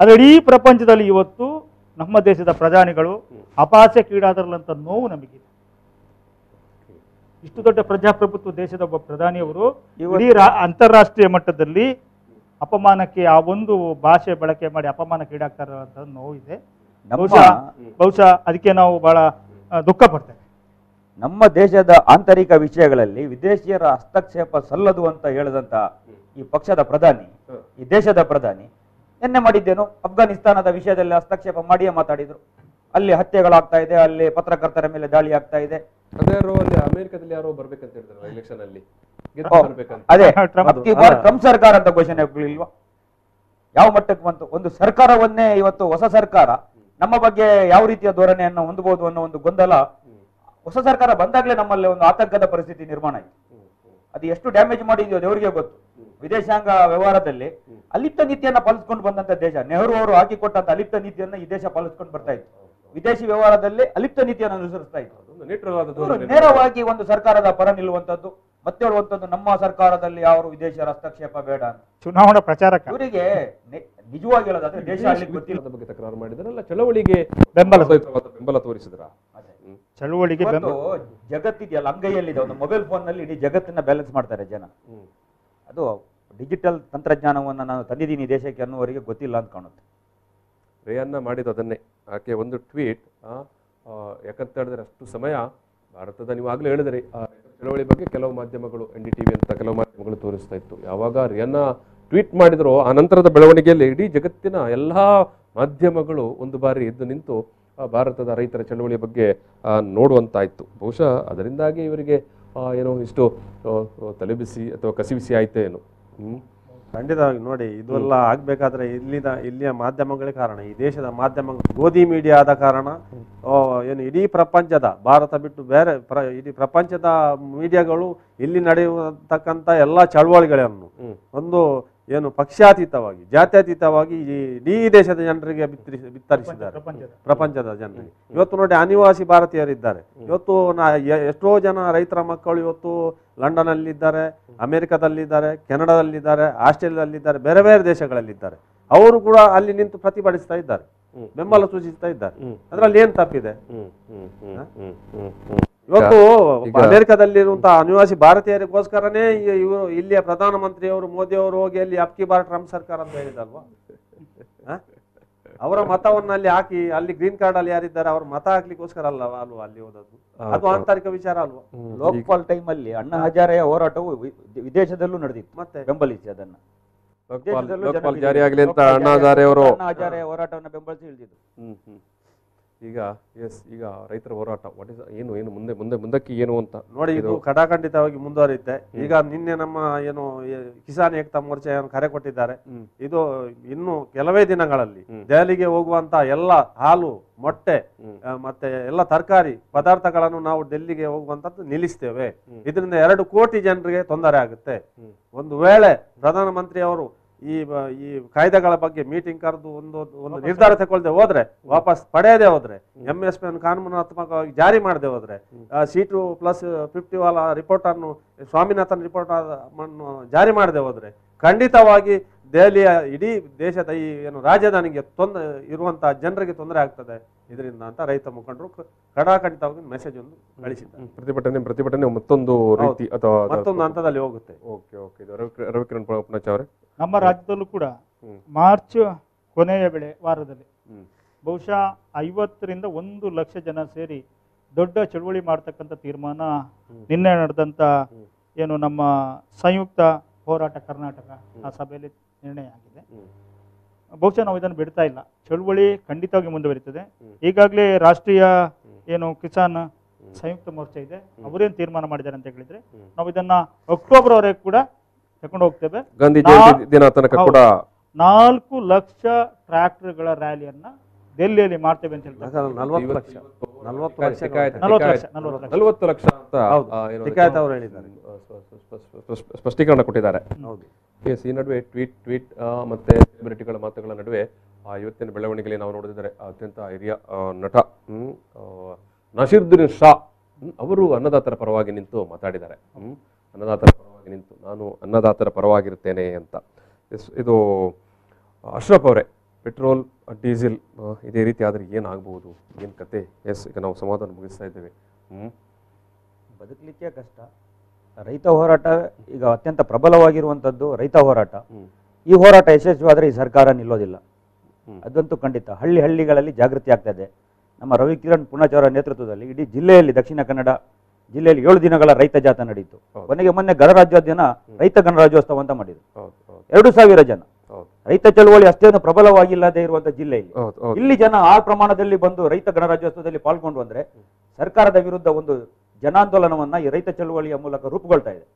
Speaker 3: ಅದು ಇಡೀ ಪ್ರಪಂಚದಲ್ಲಿ ಇವತ್ತು ನಮ್ಮ ದೇಶದ ಪ್ರಧಾನಿಗಳು ಅಪಹಾಸ್ಯಕ್ಕೀಡಾದರಲ್ಲಂತ ನೋವು ನಮಗಿದೆ. ಇಷ್ಟು ದೊಡ್ಡ ಪ್ರಜಾಪ್ರಭುತ್ವ ದೇಶದ ಒಬ್ಬ ಪ್ರಧಾನಿಯವರು ಇಡೀ ಅಂತಾರಾಷ್ಟ್ರೀಯ ಮಟ್ಟದಲ್ಲಿ ಅಪಮಾನಕ್ಕೆ, ಆ ಒಂದು ಭಾಷೆ ಬಳಕೆ ಮಾಡಿ ಅಪಮಾನಕ್ಕೀಡಾಗ್ತಾ ಇರುವಂತ ನೋವು ಇದೆ. ಬಹುಶಃ ಅದಕ್ಕೆ ನಾವು ಬಹಳ ದುಃಖ ಪಡ್ತೇವೆ.
Speaker 4: ನಮ್ಮ ದೇಶದ ಆಂತರಿಕ ವಿಷಯಗಳಲ್ಲಿ ವಿದೇಶಿಯರ ಹಸ್ತಕ್ಷೇಪ ಸಲ್ಲದು ಅಂತ ಹೇಳಿದಂತ ಈ ಪಕ್ಷದ ಪ್ರಧಾನಿ, ಈ ದೇಶದ ಪ್ರಧಾನಿ ಎನ್ನೆ ಮಾಡಿದ್ದೇನು? ಅಫ್ಘಾನಿಸ್ತಾನದ ವಿಷಯದಲ್ಲಿ ಹಸ್ತಕ್ಷೇಪ ಮಾಡಿಯೇ ಮಾತಾಡಿದ್ರು. ಅಲ್ಲಿ ಹತ್ಯೆಗಳಾಗ್ತಾ ಇದೆ, ಅಲ್ಲಿ ಪತ್ರಕರ್ತರ ಮೇಲೆ ದಾಳಿ ಆಗ್ತಾ ಇದೆ.
Speaker 2: ಅದ್ಯಾರೋ ಅಲ್ಲಿ ಅಮೆರಿಕದಲ್ಲಿ ಯಾರೋ ಬರ್ಬೇಕಂತ ಹೇಳಿದ್ರು ಎಲೆಕ್ಷನ್ ಅಲ್ಲಿ.
Speaker 4: ಅದೇ ಟ್ರಂಪ್ ಸರ್ಕಾರ ಅಂತ ಘೋಷಣೆ ಆಗ್ಲಿಲ್ವಾ? ಯಾವ ಮಟ್ಟಕ್ಕೆ ಬಂತು? ಒಂದು ಸರ್ಕಾರವನ್ನೇ ಇವತ್ತು ಹೊಸ ಸರ್ಕಾರ ನಮ್ಮ ಬಗ್ಗೆ ಯಾವ ರೀತಿಯ ಧೋರಣೆಯನ್ನು ಹೊಂದಬಹುದು ಅನ್ನೋ ಒಂದು ಗೊಂದಲ ಹೊಸ ಸರ್ಕಾರ ಬಂದಾಗಲೇ ನಮ್ಮಲ್ಲಿ ಒಂದು ಆತಂಕದ ಪರಿಸ್ಥಿತಿ ನಿರ್ಮಾಣ ಆಯಿತು. ಅದು ಎಷ್ಟು ಡ್ಯಾಮೇಜ್ ಮಾಡಿದ್ಯೋ ದೇವರಿಗೆ ಗೊತ್ತು. ವಿದೇಶಾಂಗ ವ್ಯವಹಾರದಲ್ಲಿ ಅಲಿಪ್ತ ನೀತಿಯನ್ನ ಪಾಲಿಸ್ಕೊಂಡು ಬಂದಂತ ದೇಶ, ನೆಹರು ಅವರು ಹಾಕಿಕೊಟ್ಟಂತ ಅಲಿಪ್ತ ನೀತಿಯನ್ನ ಈ ದೇಶ ಪಾಲಿಸ್ಕೊಂಡು ಬರ್ತಾ ಇತ್ತು. ವಿದೇಶಿ ವ್ಯವಹಾರದಲ್ಲಿ ಅಲಿಪ್ತ ನೀತಿಯನ್ನು ಅನುಸರಿಸ್ತಾ ಇತ್ತು. ನೇರವಾಗಿ ಒಂದು ಸರ್ಕಾರದ ಪರ ನಿಲ್ಲುವಂತದ್ದು, ಮತ್ತೆ ಹೇಳುವಂತದ್ದು ನಮ್ಮ ಸರ್ಕಾರದಲ್ಲಿ ಯಾವ ವಿದೇಶಿಯರ ಹಸ್ತಕ್ಷೇಪ ಬೇಡ ಅಂತ
Speaker 3: ಚುನಾವಣಾ ಪ್ರಚಾರಕ್ಕೆ
Speaker 4: ಇವರಿಗೆ ನಿಜವಾಗಿ ಹೇಳೋದಾದ್ರೆ ದೇಶ ಗೊತ್ತಿಲ್ಲ
Speaker 2: ಬಗ್ಗೆ ತಕರಾರು ಮಾಡಿದ್ರಲ್ಲ, ಚಳವಳಿಗೆ ಬೆಂಬಲ ತೋರಿಸಿದ್ರ.
Speaker 3: ಚಳವಳಿಗೆ
Speaker 4: ಜಗತ್ತಿದೆಯಲ್ಲ ಅಂಗೈಯಲ್ಲಿದೆ, ಒಂದು ಮೊಬೈಲ್ ಫೋನ್ ನಲ್ಲಿ ಇಡೀ ಜಗತ್ತನ್ನ ಬ್ಯಾಲೆನ್ಸ್ ಮಾಡ್ತಾರೆ ಜನ. ಅದು ಡಿಜಿಟಲ್ ತಂತ್ರಜ್ಞಾನವನ್ನು ನಾನು ತಂದಿದ್ದೀನಿ ದೇಶಕ್ಕೆ ಅನ್ನುವರಿಗೆ ಗೊತ್ತಿಲ್ಲ ಅಂತ ಕಾಣುತ್ತೆ.
Speaker 2: ರೇಯನ್ನ ಮಾಡಿದ್ದು ಅದನ್ನೇ. ಆಕೆ ಒಂದು ಟ್ವೀಟ್, ಯಾಕಂತ ಹೇಳಿದ್ರೆ ಅಷ್ಟು ಸಮಯ ಭಾರತದ, ನೀವು ಆಗ್ಲೇ ಹೇಳಿದ್ರಿ ಚಳವಳಿ ಬಗ್ಗೆ ಕೆಲವು ಮಾಧ್ಯಮಗಳು, NDTV ಅಂತ ಕೆಲವು ಮಾಧ್ಯಮಗಳು ತೋರಿಸ್ತಾ ಇತ್ತು. ಯಾವಾಗ ರೇಯನ್ನ ಟ್ವೀಟ್ ಮಾಡಿದ್ರು ಆ ನಂತರದ ಬೆಳವಣಿಗೆಯಲ್ಲಿ ಇಡೀ ಜಗತ್ತಿನ ಎಲ್ಲಾ ಮಾಧ್ಯಮಗಳು ಒಂದು ಬಾರಿ ಎದ್ದು ನಿಂತು ಭಾರತದ ರೈತರ ಚಳವಳಿಯ ಬಗ್ಗೆ ನೋಡುವಂತಾಯ್ತು. ಬಹುಶಃ ಅದರಿಂದಾಗಿ ಇವರಿಗೆ ಏನೋ ಇಷ್ಟು ತಲೆಬಿಸಿ ಅಥವಾ ಕಸಿಬಿಸಿ ಆಯ್ತು ಏನು.
Speaker 5: ಖಂಡಿತವಾಗಿ ನೋಡಿ, ಇದೆಲ್ಲ ಆಗ್ಬೇಕಾದ್ರೆ ಇಲ್ಲಿಯ ಮಾಧ್ಯಮಗಳೇ ಕಾರಣ. ಈ ದೇಶದ ಮಾಧ್ಯಮಗಳು ಗೋಧಿ ಮೀಡಿಯಾ ಆದ ಕಾರಣ ಏನು ಇಡೀ ಪ್ರಪಂಚದ, ಭಾರತ ಬಿಟ್ಟು ಬೇರೆ ಇಡೀ ಪ್ರಪಂಚದ ಮೀಡಿಯಾಗಳು ಇಲ್ಲಿ ನಡೆಯತಕ್ಕಂಥ ಎಲ್ಲ ಚಳವಳಿಗಳನ್ನು ಒಂದು ಏನು ಪಕ್ಷಾತೀತವಾಗಿ, ಜಾತ್ಯತೀತವಾಗಿ ಇಡೀ ದೇಶದ ಜನರಿಗೆ ಬಿತ್ತರಿಸಿದ್ದಾರೆ, ಪ್ರಪಂಚದ ಜನರಿಗೆ. ಇವತ್ತು ನೋಡಿ, ಅನಿವಾಸಿ ಭಾರತೀಯರಿದ್ದಾರೆ. ಇವತ್ತು ಎಷ್ಟೋ ಜನ ರೈತರ ಮಕ್ಕಳು ಇವತ್ತು ಲಂಡನ್ ಅಲ್ಲಿದ್ದಾರೆ, ಅಮೆರಿಕದಲ್ಲಿದ್ದಾರೆ, ಕೆನಡಾದಲ್ಲಿದ್ದಾರೆ, ಆಸ್ಟ್ರೇಲಿಯಾದಲ್ಲಿದ್ದಾರೆ, ಬೇರೆ ಬೇರೆ ದೇಶಗಳಲ್ಲಿದ್ದಾರೆ. ಅವರು ಕೂಡ ಅಲ್ಲಿ ನಿಂತು ಪ್ರತಿಭಟಿಸ್ತಾ ಇದ್ದಾರೆ, ಬೆಂಬಲ ಸೂಚಿಸ್ತಾ ಇದ್ದಾರೆ. ಅದರಲ್ಲಿ ಏನ್ ತಪ್ಪಿದೆ? ಇವತ್ತು ಅಮೆರಿಕದಲ್ಲಿರುವಂತಹ ಅನಿವಾಸಿ ಭಾರತೀಯರಿಗೋಸ್ಕರನೇ ಇವರು ಇಲ್ಲಿಯ ಪ್ರಧಾನಮಂತ್ರಿಯವರು ಮೋದಿ ಅವರು ಹೋಗಿ ಅಲ್ಲಿ ಅಬ್ಕಿ ಬಾರ್ ಟ್ರಂಪ್ ಸರ್ಕಾರ ಅಂತ ಹೇಳಿದಲ್ವಾ. ಅವರ ಮತವನ್ನ ಅಲ್ಲಿ ಹಾಕಿ ಅಲ್ಲಿ ಗ್ರೀನ್ ಕಾರ್ಡ್ ಅಲ್ಲಿ ಯಾರಿದ್ದಾರೆ ಅವ್ರ ಮತ ಹಾಕ್ಲಿಕ್ಕೋಸ್ಕರ ಅಲ್ವಾ ಅಲ್ಲಿ ಹೋದದ್ದು. ಅದು ಆಂತರಿಕ ವಿಚಾರ ಅಲ್ವಾ.
Speaker 4: ಲೋಕಪಾಲ್ ಟೈಮ್ ಅಲ್ಲಿ ಅಣ್ಣಾ ಹಜಾರೆಯ ಹೋರಾಟವು ವಿದೇಶದಲ್ಲೂ ನಡೆದಿತ್ತು, ಮತ್ತೆ ಬೆಂಬಲಿಸಿ ಅದನ್ನ
Speaker 2: ಲೋಕಪಾಲ್ ಜಾರಿಯಾಗಲಿ ಅಂತ ಅಣ್ಣಾ ಹಜಾರೆ ಅವರು
Speaker 4: ಹೋರಾಟವನ್ನು ಬೆಂಬಲಿಸಿ ಇಳಿದಿದ್ರು.
Speaker 2: ಈಗ ಈಗ ರೈತರ ಹೋರಾಟ ಏನು ಏನು ಮುಂದೆ ಮುಂದೆ ಮುಂದಕ್ಕೆ ಏನು ಅಂತ
Speaker 5: ನೋಡಿ, ಇದು ಕಡಾಖಂಡಿತವಾಗಿ ಮುಂದುವರಿಯುತ್ತೆ. ಈಗ ನಿನ್ನೆ ನಮ್ಮ ಏನು ಕಿಸಾನ್ ಏಕ್ತಾ ಮೋರ್ಚಾ ಕರೆ ಕೊಟ್ಟಿದ್ದಾರೆ. ಇದು ಇನ್ನು ಕೆಲವೇ ದಿನಗಳಲ್ಲಿ ದೆಹಲಿಗೆ ಹೋಗುವಂತ ಎಲ್ಲ ಹಾಲು, ಮೊಟ್ಟೆ ಮತ್ತೆ ಎಲ್ಲ ತರಕಾರಿ ಪದಾರ್ಥಗಳನ್ನು ನಾವು ಡೆಲ್ಲಿಗೆ ಹೋಗುವಂತದ್ದು ನಿಲ್ಲಿಸ್ತೇವೆ. ಇದರಿಂದ 2 ಕೋಟಿ ಜನರಿಗೆ ತೊಂದರೆ ಆಗುತ್ತೆ. ಒಂದು ವೇಳೆ ಪ್ರಧಾನಮಂತ್ರಿ ಅವರು ಈ ಕಾಯ್ದೆಗಳ ಬಗ್ಗೆ ಮೀಟಿಂಗ್ ಕರೆದು ಒಂದು ನಿರ್ಧಾರ ತಗೊಳ್ದೆ ಹೋದ್ರೆ, ವಾಪಸ್ ಪಡೆಯದೆ ಹೋದ್ರೆ, MSP ಅನ್ನು ಕಾನೂನಾತ್ಮಕವಾಗಿ ಜಾರಿ ಮಾಡದೆ ಹೋದ್ರೆ, C2+50 ವಾಲ ರಿಪೋರ್ಟ್ ಅನ್ನು ಸ್ವಾಮಿನಾಥನ್ ರಿಪೋರ್ಟ್ ಅನ್ನು ಜಾರಿ ಮಾಡದೆ ಹೋದ್ರೆ ಖಂಡಿತವಾಗಿ ದೆಹಲಿಯ ಇಡೀ ದೇಶದ ಈ ಏನು ರಾಜಧಾನಿಗೆ ಇರುವಂತಹ ಜನರಿಗೆ ತೊಂದರೆ ಆಗ್ತದೆ ಇದರಿಂದ ಅಂತ ರೈತ ಮುಖಂಡರು ಕಡಾಖಂಡಿತವಾಗಿ ಮೆಸೇಜ್ ಒಂದು ಕಳಿಸಿದ್ದಾರೆ.
Speaker 2: ಪ್ರತಿಭಟನೆ ಮತ್ತೊಂದು ರೀತಿ ಅಥವಾ
Speaker 5: ಮತ್ತೊಂದು ಹಂತದಲ್ಲಿ ಹೋಗುತ್ತೆ.
Speaker 2: ರವಿಕಿರಣ್ ಪುಣಚ ಅವರೇ,
Speaker 3: ನಮ್ಮ ರಾಜ್ಯದಲ್ಲೂ ಕೂಡ ಮಾರ್ಚ್ ಕೊನೆಯ ವಾರದಲ್ಲಿ ಬಹುಶಃ 50ರಿಂದ 1 ಲಕ್ಷ ಜನ ಸೇರಿ ದೊಡ್ಡ ಚಳುವಳಿ ಮಾಡ್ತಕ್ಕಂಥ ತೀರ್ಮಾನ ನಿನ್ನೆ ನಡೆದಂತ ಏನು ನಮ್ಮ ಸಂಯುಕ್ತ ಹೋರಾಟ ಕರ್ನಾಟಕ ಆ ಸಭೆಯಲ್ಲಿ ನಿರ್ಣಯ ಆಗಿದೆ. ಬಹುಶಃ ನಾವು ಇದನ್ನು ಬಿಡ್ತಾ ಇಲ್ಲ, ಚಳುವಳಿ ಖಂಡಿತವಾಗಿ ಮುಂದುವರಿತದೆ. ಈಗಾಗಲೇ ರಾಷ್ಟ್ರೀಯ ಏನು ಕಿಸಾನ್ ಸಂಯುಕ್ತ ಮೋರ್ಚಾ ಇದೆ, ಅವರೇನು ತೀರ್ಮಾನ ಮಾಡಿದ್ದಾರೆ ಅಂತ ಹೇಳಿದ್ರೆ ನಾವು ಇದನ್ನ ಅಕ್ಟೋಬರ್ ವರೆಗೆ ಕೂಡ ತಗೊಂಡು ಹೋಗ್ತೇವೆ.
Speaker 2: ಗಾಂಧಿ ಜಯಂತಿ ದಿನ ತನಕ ಕೂಡ
Speaker 3: 4 ಲಕ್ಷ ಟ್ರ್ಯಾಕ್ಟರ್ಗಳ ರ್ಯಾಲಿಯನ್ನ ಡೆಲ್ಲಿಯಲ್ಲಿ ಮಾಡ್ತೇವೆ ಅಂತ ಹೇಳ್ತಾರೆ.
Speaker 5: 40 ಲಕ್ಷ
Speaker 2: ಸ್ಪಷ್ಟೀಕರಣ ಕೊಟ್ಟಿದ್ದಾರೆ. ಈ ನಡುವೆ ಟ್ವೀಟ್ ಮತ್ತೆ ಸೆಲೆಬ್ರಿಟಿಗಳ ಮಾತುಗಳ ನಡುವೆ ಇವತ್ತಿನ ಬೆಳವಣಿಗೆಯಲ್ಲಿ ನಾವು ನೋಡಿದರೆ ಅತ್ಯಂತ ಹಿರಿಯ ನಟ ನಸೀರುದ್ದೀನ್ ಶಾ ಅವರು ಅನ್ನದಾತರ ಪರವಾಗಿ ನಿಂತು ಮಾತಾಡಿದ್ದಾರೆ. ಅನ್ನದಾತರ ಪರವಾಗಿ ನಿಂತು ನಾನು ಅನ್ನದಾತರ ಪರವಾಗಿರ್ತೇನೆ ಅಂತ. ಇದು ಅಶ್ರಫ್ ಅವರೇ, ಪೆಟ್ರೋಲ್ ಡೀಸೆಲ್ ಇದೇ ರೀತಿ ಆದರೆ ಏನಾಗಬಹುದು, ಏನು ಕತೆ? ಈಗ ನಾವು ಸಂವಾದ ಮುಗಿಸ್ತಾ ಇದ್ದೇವೆ.
Speaker 4: ಬದುಕಲಿಕ್ಕೆ ಕಷ್ಟ. ರೈತ ಹೋರಾಟ ಈಗ ಅತ್ಯಂತ ಪ್ರಬಲವಾಗಿರುವಂಥದ್ದು ರೈತ ಹೋರಾಟ. ಈ ಹೋರಾಟ ಯಶಸ್ವಿಯಾದರೆ ಈ ಸರ್ಕಾರ ನಿಲ್ಲೋದಿಲ್ಲ, ಅದಂತೂ ಖಂಡಿತ. ಹಳ್ಳಿಗಳಲ್ಲಿ ಜಾಗೃತಿ ಆಗ್ತದೆ. ನಮ್ಮ ರವಿಕಿರಣ್ ಪುಣಚ ಅವರ ನೇತೃತ್ವದಲ್ಲಿ ಇಡೀ ಜಿಲ್ಲೆಯಲ್ಲಿ, ದಕ್ಷಿಣ ಕನ್ನಡ ಜಿಲ್ಲೆಯಲ್ಲಿ 7 ದಿನಗಳ ರೈತ ಜಾಥಾ ನಡೀತು. ಮೊನ್ನೆ ಗಣರಾಜ್ಯೋದ್ಯಮ ರೈತ ಗಣರಾಜ್ಯೋತ್ಸವ ಅಂತ ಮಾಡಿದ್ರು. 2000 ಜನ. ರೈತ ಚಳವಳಿ ಅಷ್ಟೇನು ಪ್ರಬಲವಾಗಿಲ್ಲದೆ ಇರುವಂತಹ ಜಿಲ್ಲೆಯಲ್ಲಿ ಇಲ್ಲಿ ಜನ ಆ ಪ್ರಮಾಣದಲ್ಲಿ ಬಂದು ರೈತ ಗಣರಾಜ್ಯೋತ್ಸವದಲ್ಲಿ ಪಾಲ್ಗೊಂಡು ಅಂದ್ರೆ ಸರ್ಕಾರದ ವಿರುದ್ಧ ಒಂದು ಜನಾಂದೋಲನವನ್ನ ಈ ರೈತ ಚಳವಳಿಯ ಮೂಲಕ ರೂಪುಗೊಳ್ತಾ ಇದೆ.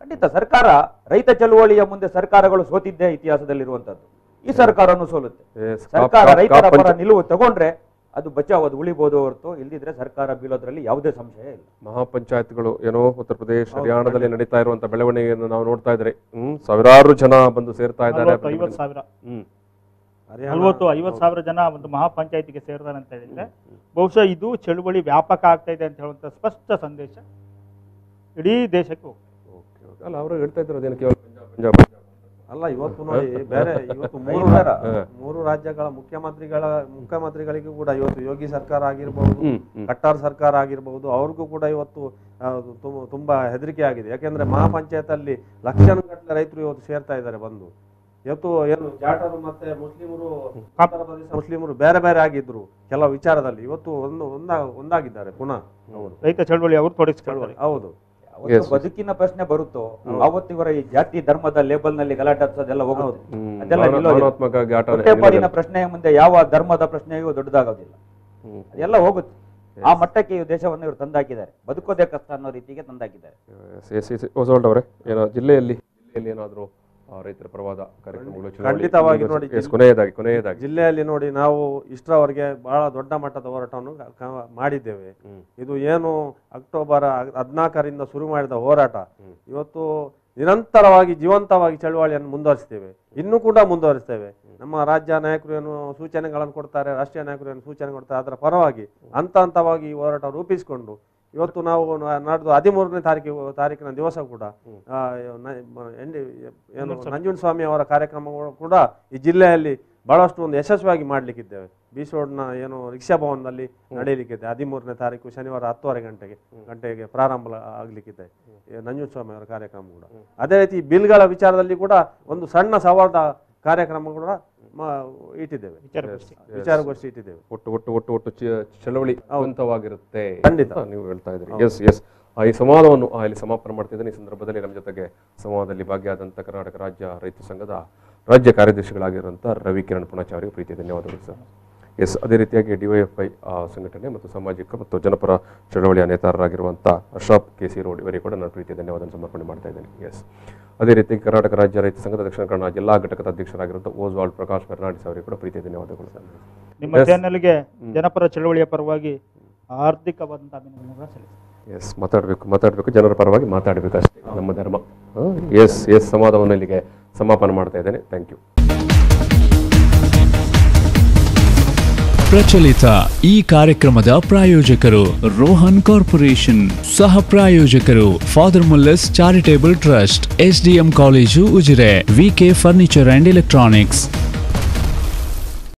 Speaker 4: ಖಂಡಿತ ಸರ್ಕಾರ ರೈತ ಚಳವಳಿಯ ಮುಂದೆ ಸರ್ಕಾರಗಳು ಸೋತಿದ್ದೇ ಇತಿಹಾಸದಲ್ಲಿರುವಂತದ್ದು. ಈ ಸರ್ಕಾರನು ಸೋಲುತ್ತೆ. ಸರ್ಕಾರ ರೈತರ ಪರ ನಿಲುವು ತಗೊಂಡ್ರೆ ಅದು ಬಚಾವದು ಉಳಿಬಹುದು ಹೊರತು ಇಲ್ದಿದ್ರೆ ಸರ್ಕಾರ ಬೀಳೋದ್ರಲ್ಲಿ ಯಾವುದೇ ಸಂಶಯ ಇಲ್ಲ.
Speaker 2: ಮಹಾಪಂಚಾಯತ್ಗಳು ಏನೋ ಉತ್ತರ ಪ್ರದೇಶ ಹರಿಯಾಣದಲ್ಲಿ ನಡೀತಾ ಇರುವಂತ ಬೆಳವಣಿಗೆಯನ್ನು ನಾವು ನೋಡ್ತಾ ಇದ್ರೆ ಸಾವಿರಾರು ಜನ ಬಂದು ಸೇರ್ತಾ ಇದ್ದಾರೆ.
Speaker 3: 50,000 ಜನ ಒಂದು ಮಹಾಪಂಚಾಯತಿಗೆ ಸೇರ್ತಾರೆ ಅಂತ ಹೇಳಿದ್ರೆ ಬಹುಶಃ ಇದು ಚಳುವಳಿ ವ್ಯಾಪಕ ಆಗ್ತಾ ಇದೆ ಅಂತ ಹೇಳುವಂತ ಸ್ಪಷ್ಟ ಸಂದೇಶ ಇಡೀ ದೇಶಕ್ಕೆ ಹೋಗ್ತದೆ.
Speaker 2: ಅಲ್ಲ, ಅವರು ಹೇಳ್ತಾ ಇದ್ರು ಅದೇನು ಕೇವಲ ಪಂಜಾಬ್
Speaker 5: ಅಲ್ಲ. ಇವತ್ತು ನೋಡಿ, ಇವತ್ತು 3 ರಾಜ್ಯಗಳ ಮುಖ್ಯಮಂತ್ರಿಗಳಿಗೂ ಕೂಡ ಇವತ್ತು ಯೋಗಿ ಸರ್ಕಾರ ಆಗಿರ್ಬಹುದು, ಕಟ್ಟಾರ್ ಸರ್ಕಾರ ಆಗಿರ್ಬಹುದು, ಅವ್ರಿಗೂ ಕೂಡ ಇವತ್ತು ತುಂಬಾ ಹೆದರಿಕೆ ಆಗಿದೆ. ಯಾಕೆಂದ್ರೆ ಮಹಾಪಂಚಾಯತ್ ಅಲ್ಲಿ ಲಕ್ಷಾನುಗಟ್ಟಲೆ ರೈತರು ಇವತ್ತು ಸೇರ್ತಾ ಇದ್ದಾರೆ ಬಂದು. ಇವತ್ತು ಏನು ಜಾಟರು ಮತ್ತೆ ಮುಸ್ಲಿಮರು ಬೇರೆ ಬೇರೆ ಆಗಿದ್ರು ಕೆಲವು ವಿಚಾರದಲ್ಲಿ, ಇವತ್ತು ಒಂದಾಗಿದ್ದಾರೆ ಪುನಃ ಅವರು
Speaker 3: ರೈತ ಚಳವಳಿ ಅವರು ತೊಡಗಿಸಿಕೊಳ್ಳುವರು.
Speaker 5: ಹೌದು,
Speaker 4: ಬದುಕಿನ ಪ್ರಶ್ನೆ ಬರುತ್ತೋ ಅವತ್ತು ಇವರ ಈ ಜಾತಿ ಧರ್ಮದ ಲೇಬಲ್ ನಲ್ಲಿ ಗಲಾಟೆ ಅದೆಲ್ಲ ಹೋಗುತ್ತೆ. ಅದೆಲ್ಲ ಹೊಟ್ಟೆಪಾಡಿನ ಪ್ರಶ್ನೆಯ ಮುಂದೆ ಯಾವ ಧರ್ಮದ ಪ್ರಶ್ನೆಯೂ ದೊಡ್ಡದಾಗೋದಿಲ್ಲ. ಅದೆಲ್ಲ ಹೋಗುತ್ತೆ. ಆ ಮಟ್ಟಕ್ಕೆ ಈ ದೇಶವನ್ನು ಇವರು ತಂದಾಕಿದ್ದಾರೆ. ಬದುಕೋದೇ ಕಷ್ಟ ಅನ್ನೋ ರೀತಿಗೆ ತಂದಾಕಿದ್ದಾರೆ.
Speaker 2: ಅವರೇ, ಏನೋ ಜಿಲ್ಲೆಯಲ್ಲಿ ಏನಾದರೂ ರೈತರ ಪರವಾದ ಕಾರ್ಯಕ್ರಮಗಳು
Speaker 5: ಖಂಡಿತವಾಗಿ ನೋಡಿ.
Speaker 2: ಕೊನೆಯದಾಗಿ
Speaker 5: ಜಿಲ್ಲೆಯಲ್ಲಿ ನೋಡಿ, ನಾವು ಇಷ್ಟರವರೆಗೆ ಬಹಳ ದೊಡ್ಡ ಮಟ್ಟದ ಹೋರಾಟವನ್ನು ಮಾಡಿದ್ದೇವೆ. ಇದು ಏನು ಅಕ್ಟೋಬರ್ 14ರಿಂದ ಶುರು ಮಾಡಿದ ಹೋರಾಟ ಇವತ್ತು ನಿರಂತರವಾಗಿ ಜೀವಂತವಾಗಿ ಚಳವಳಿಯನ್ನು ಮುಂದುವರಿಸ್ತೇವೆ, ಇನ್ನೂ ಕೂಡ ಮುಂದುವರಿಸ್ತೇವೆ. ನಮ್ಮ ರಾಜ್ಯ ನಾಯಕರು ಏನು ಸೂಚನೆಗಳನ್ನು ಕೊಡ್ತಾರೆ, ರಾಷ್ಟ್ರೀಯ ನಾಯಕರು ಏನು ಸೂಚನೆ ಕೊಡ್ತಾರೆ, ಅದರ ಪರವಾಗಿ ಹಂತವಾಗಿ ಈ ಹೋರಾಟ ರೂಪಿಸಿಕೊಂಡು ಇವತ್ತು ನಾವು ನಾಡ್ದು 13ನೇ ತಾರೀಕಿನ ದಿವಸ ಕೂಡ ಏನು ನಂಜುಂಡಸ್ವಾಮಿ ಅವರ ಕಾರ್ಯಕ್ರಮ ಕೂಡ ಈ ಜಿಲ್ಲೆಯಲ್ಲಿ ಬಹಳಷ್ಟು ಒಂದು ಯಶಸ್ವಿಯಾಗಿ ಮಾಡಲಿಕ್ಕಿದ್ದೇವೆ. ಬೀಚ್ ರೋಡ್ನ ಏನು ರಿಕ್ಷಾ ಭವನದಲ್ಲಿ ನಡೆಯಲಿಕ್ಕಿದೆ 13ನೇ ತಾರೀಕು ಶನಿವಾರ 10:30 ಗಂಟೆಗೆ ಪ್ರಾರಂಭ ಆಗಲಿಕ್ಕಿದೆ ನಂಜುಸ್ವಾಮಿ ಅವರ ಕಾರ್ಯಕ್ರಮ ಕೂಡ. ಅದೇ ರೀತಿ ಬಿಲ್ಗಳ ವಿಚಾರದಲ್ಲಿ ಕೂಡ ಒಂದು ಸಣ್ಣ ಸಂವಾದ ಕಾರ್ಯಕ್ರಮ ಕೂಡ ಇಟ್ಟಿದ್ದೇವೆ, ವಿಚಾರಗೋಷ್ಠಿ ಇಟ್ಟಿದ್ದೇವೆ.
Speaker 2: ಒಟ್ಟು ಚಳವಳಿ ಅವಂತವಾಗಿರುತ್ತೆ
Speaker 5: ಖಂಡಿತ
Speaker 2: ನೀವು ಹೇಳ್ತಾ ಇದ್ರಿ. ಎಸ್ ಎಸ್ ಈ ಸಂವಾದವನ್ನು ಇಲ್ಲಿ ಸಮಾಪನ ಮಾಡ್ತಿದ್ದೇನೆ. ಈ ಸಂದರ್ಭದಲ್ಲಿ ನಮ್ಮ ಜೊತೆಗೆ ಸಂವಾದದಲ್ಲಿ ಭಾಗಿಯಾದಂಥ ಕರ್ನಾಟಕ ರಾಜ್ಯ ರೈತ ಸಂಘದ ರಾಜ್ಯ ಕಾರ್ಯದರ್ಶಿಗಳಾಗಿರುವಂಥ ರವಿಕಿರಣ್ ಪುಣಾಚಾರ್ಯ ಪ್ರೀತಿಯ ಧನ್ಯವಾದಗಳು ಸರ್. ಎಸ್ ಅದೇ ರೀತಿಯಾಗಿ ಡಿವೈಎಫ್ಐ ಸಂಘಟನೆ ಮತ್ತು ಸಾಮಾಜಿಕ ಮತ್ತು ಜನಪರ ಚಳವಳಿಯ ನೇತಾರರಾಗಿರುವಂಥ ಅಶ್ರಫ್ ಕೆಸಿ ರೋಡ್ ಇವರಿಗೆ ಕೂಡ ನಾನು ಪ್ರೀತಿಯ ಧನ್ಯವಾದ ಸಮರ್ಪಣೆ ಮಾಡ್ತಾ ಇದ್ದೇನೆ. ಎಸ್ ಅದೇ ರೀತಿ ಕರ್ನಾಟಕ ರಾಜ್ಯ ರೈತ ಸಂಘದ ದಕ್ಷಿಣ ಕನ್ನಡ ಜಿಲ್ಲಾ ಘಟಕದ ಅಧ್ಯಕ್ಷರಾಗಿರುವಂಥ ಓಸ್ವಾಲ್ಡ್ ಪ್ರಕಾಶ್ ಫೆರ್ನಾಂಡಿಸ್ ಅವರಿಗೆ ಕೂಡ ಪ್ರೀತಿಯ ಧನ್ಯವಾದಗಳು ಸರ್.
Speaker 3: ನಿಮ್ಮ ಚಾನೆಲ್ಗೆ ಜನಪರ ಚಳವಳಿಯ ಪರವಾಗಿ ಹಾರ್ದಿಕವಾದಂಥ ಅಭಿನಂದನೆಗಳನ್ನು ಸಲ್ಲಿಸಿ.
Speaker 2: ಎಸ್ ಮಾತಾಡಬೇಕು ಜನರ ಪರವಾಗಿ ಮಾತಾಡಬೇಕು ಅಷ್ಟೇ ನಮ್ಮ ಧರ್ಮ. ಎಸ್ ಸಂವಾದವನ್ನು ಇಲ್ಲಿಗೆ ಸಮಾಪನ ಮಾಡ್ತಾ ಇದ್ದೇನೆ. Thank you.
Speaker 1: ಪ್ರಚಲಿತ ಈ ಕಾರ್ಯಕ್ರಮದ ಪ್ರಾಯೋಜಕರು ರೋಹನ್ ಕಾರ್ಪೊರೇಷನ್, ಸಹ ಪ್ರಾಯೋಜಕರು father Muller's charitable trust, SDM college Ujire, VK furniture and electronics.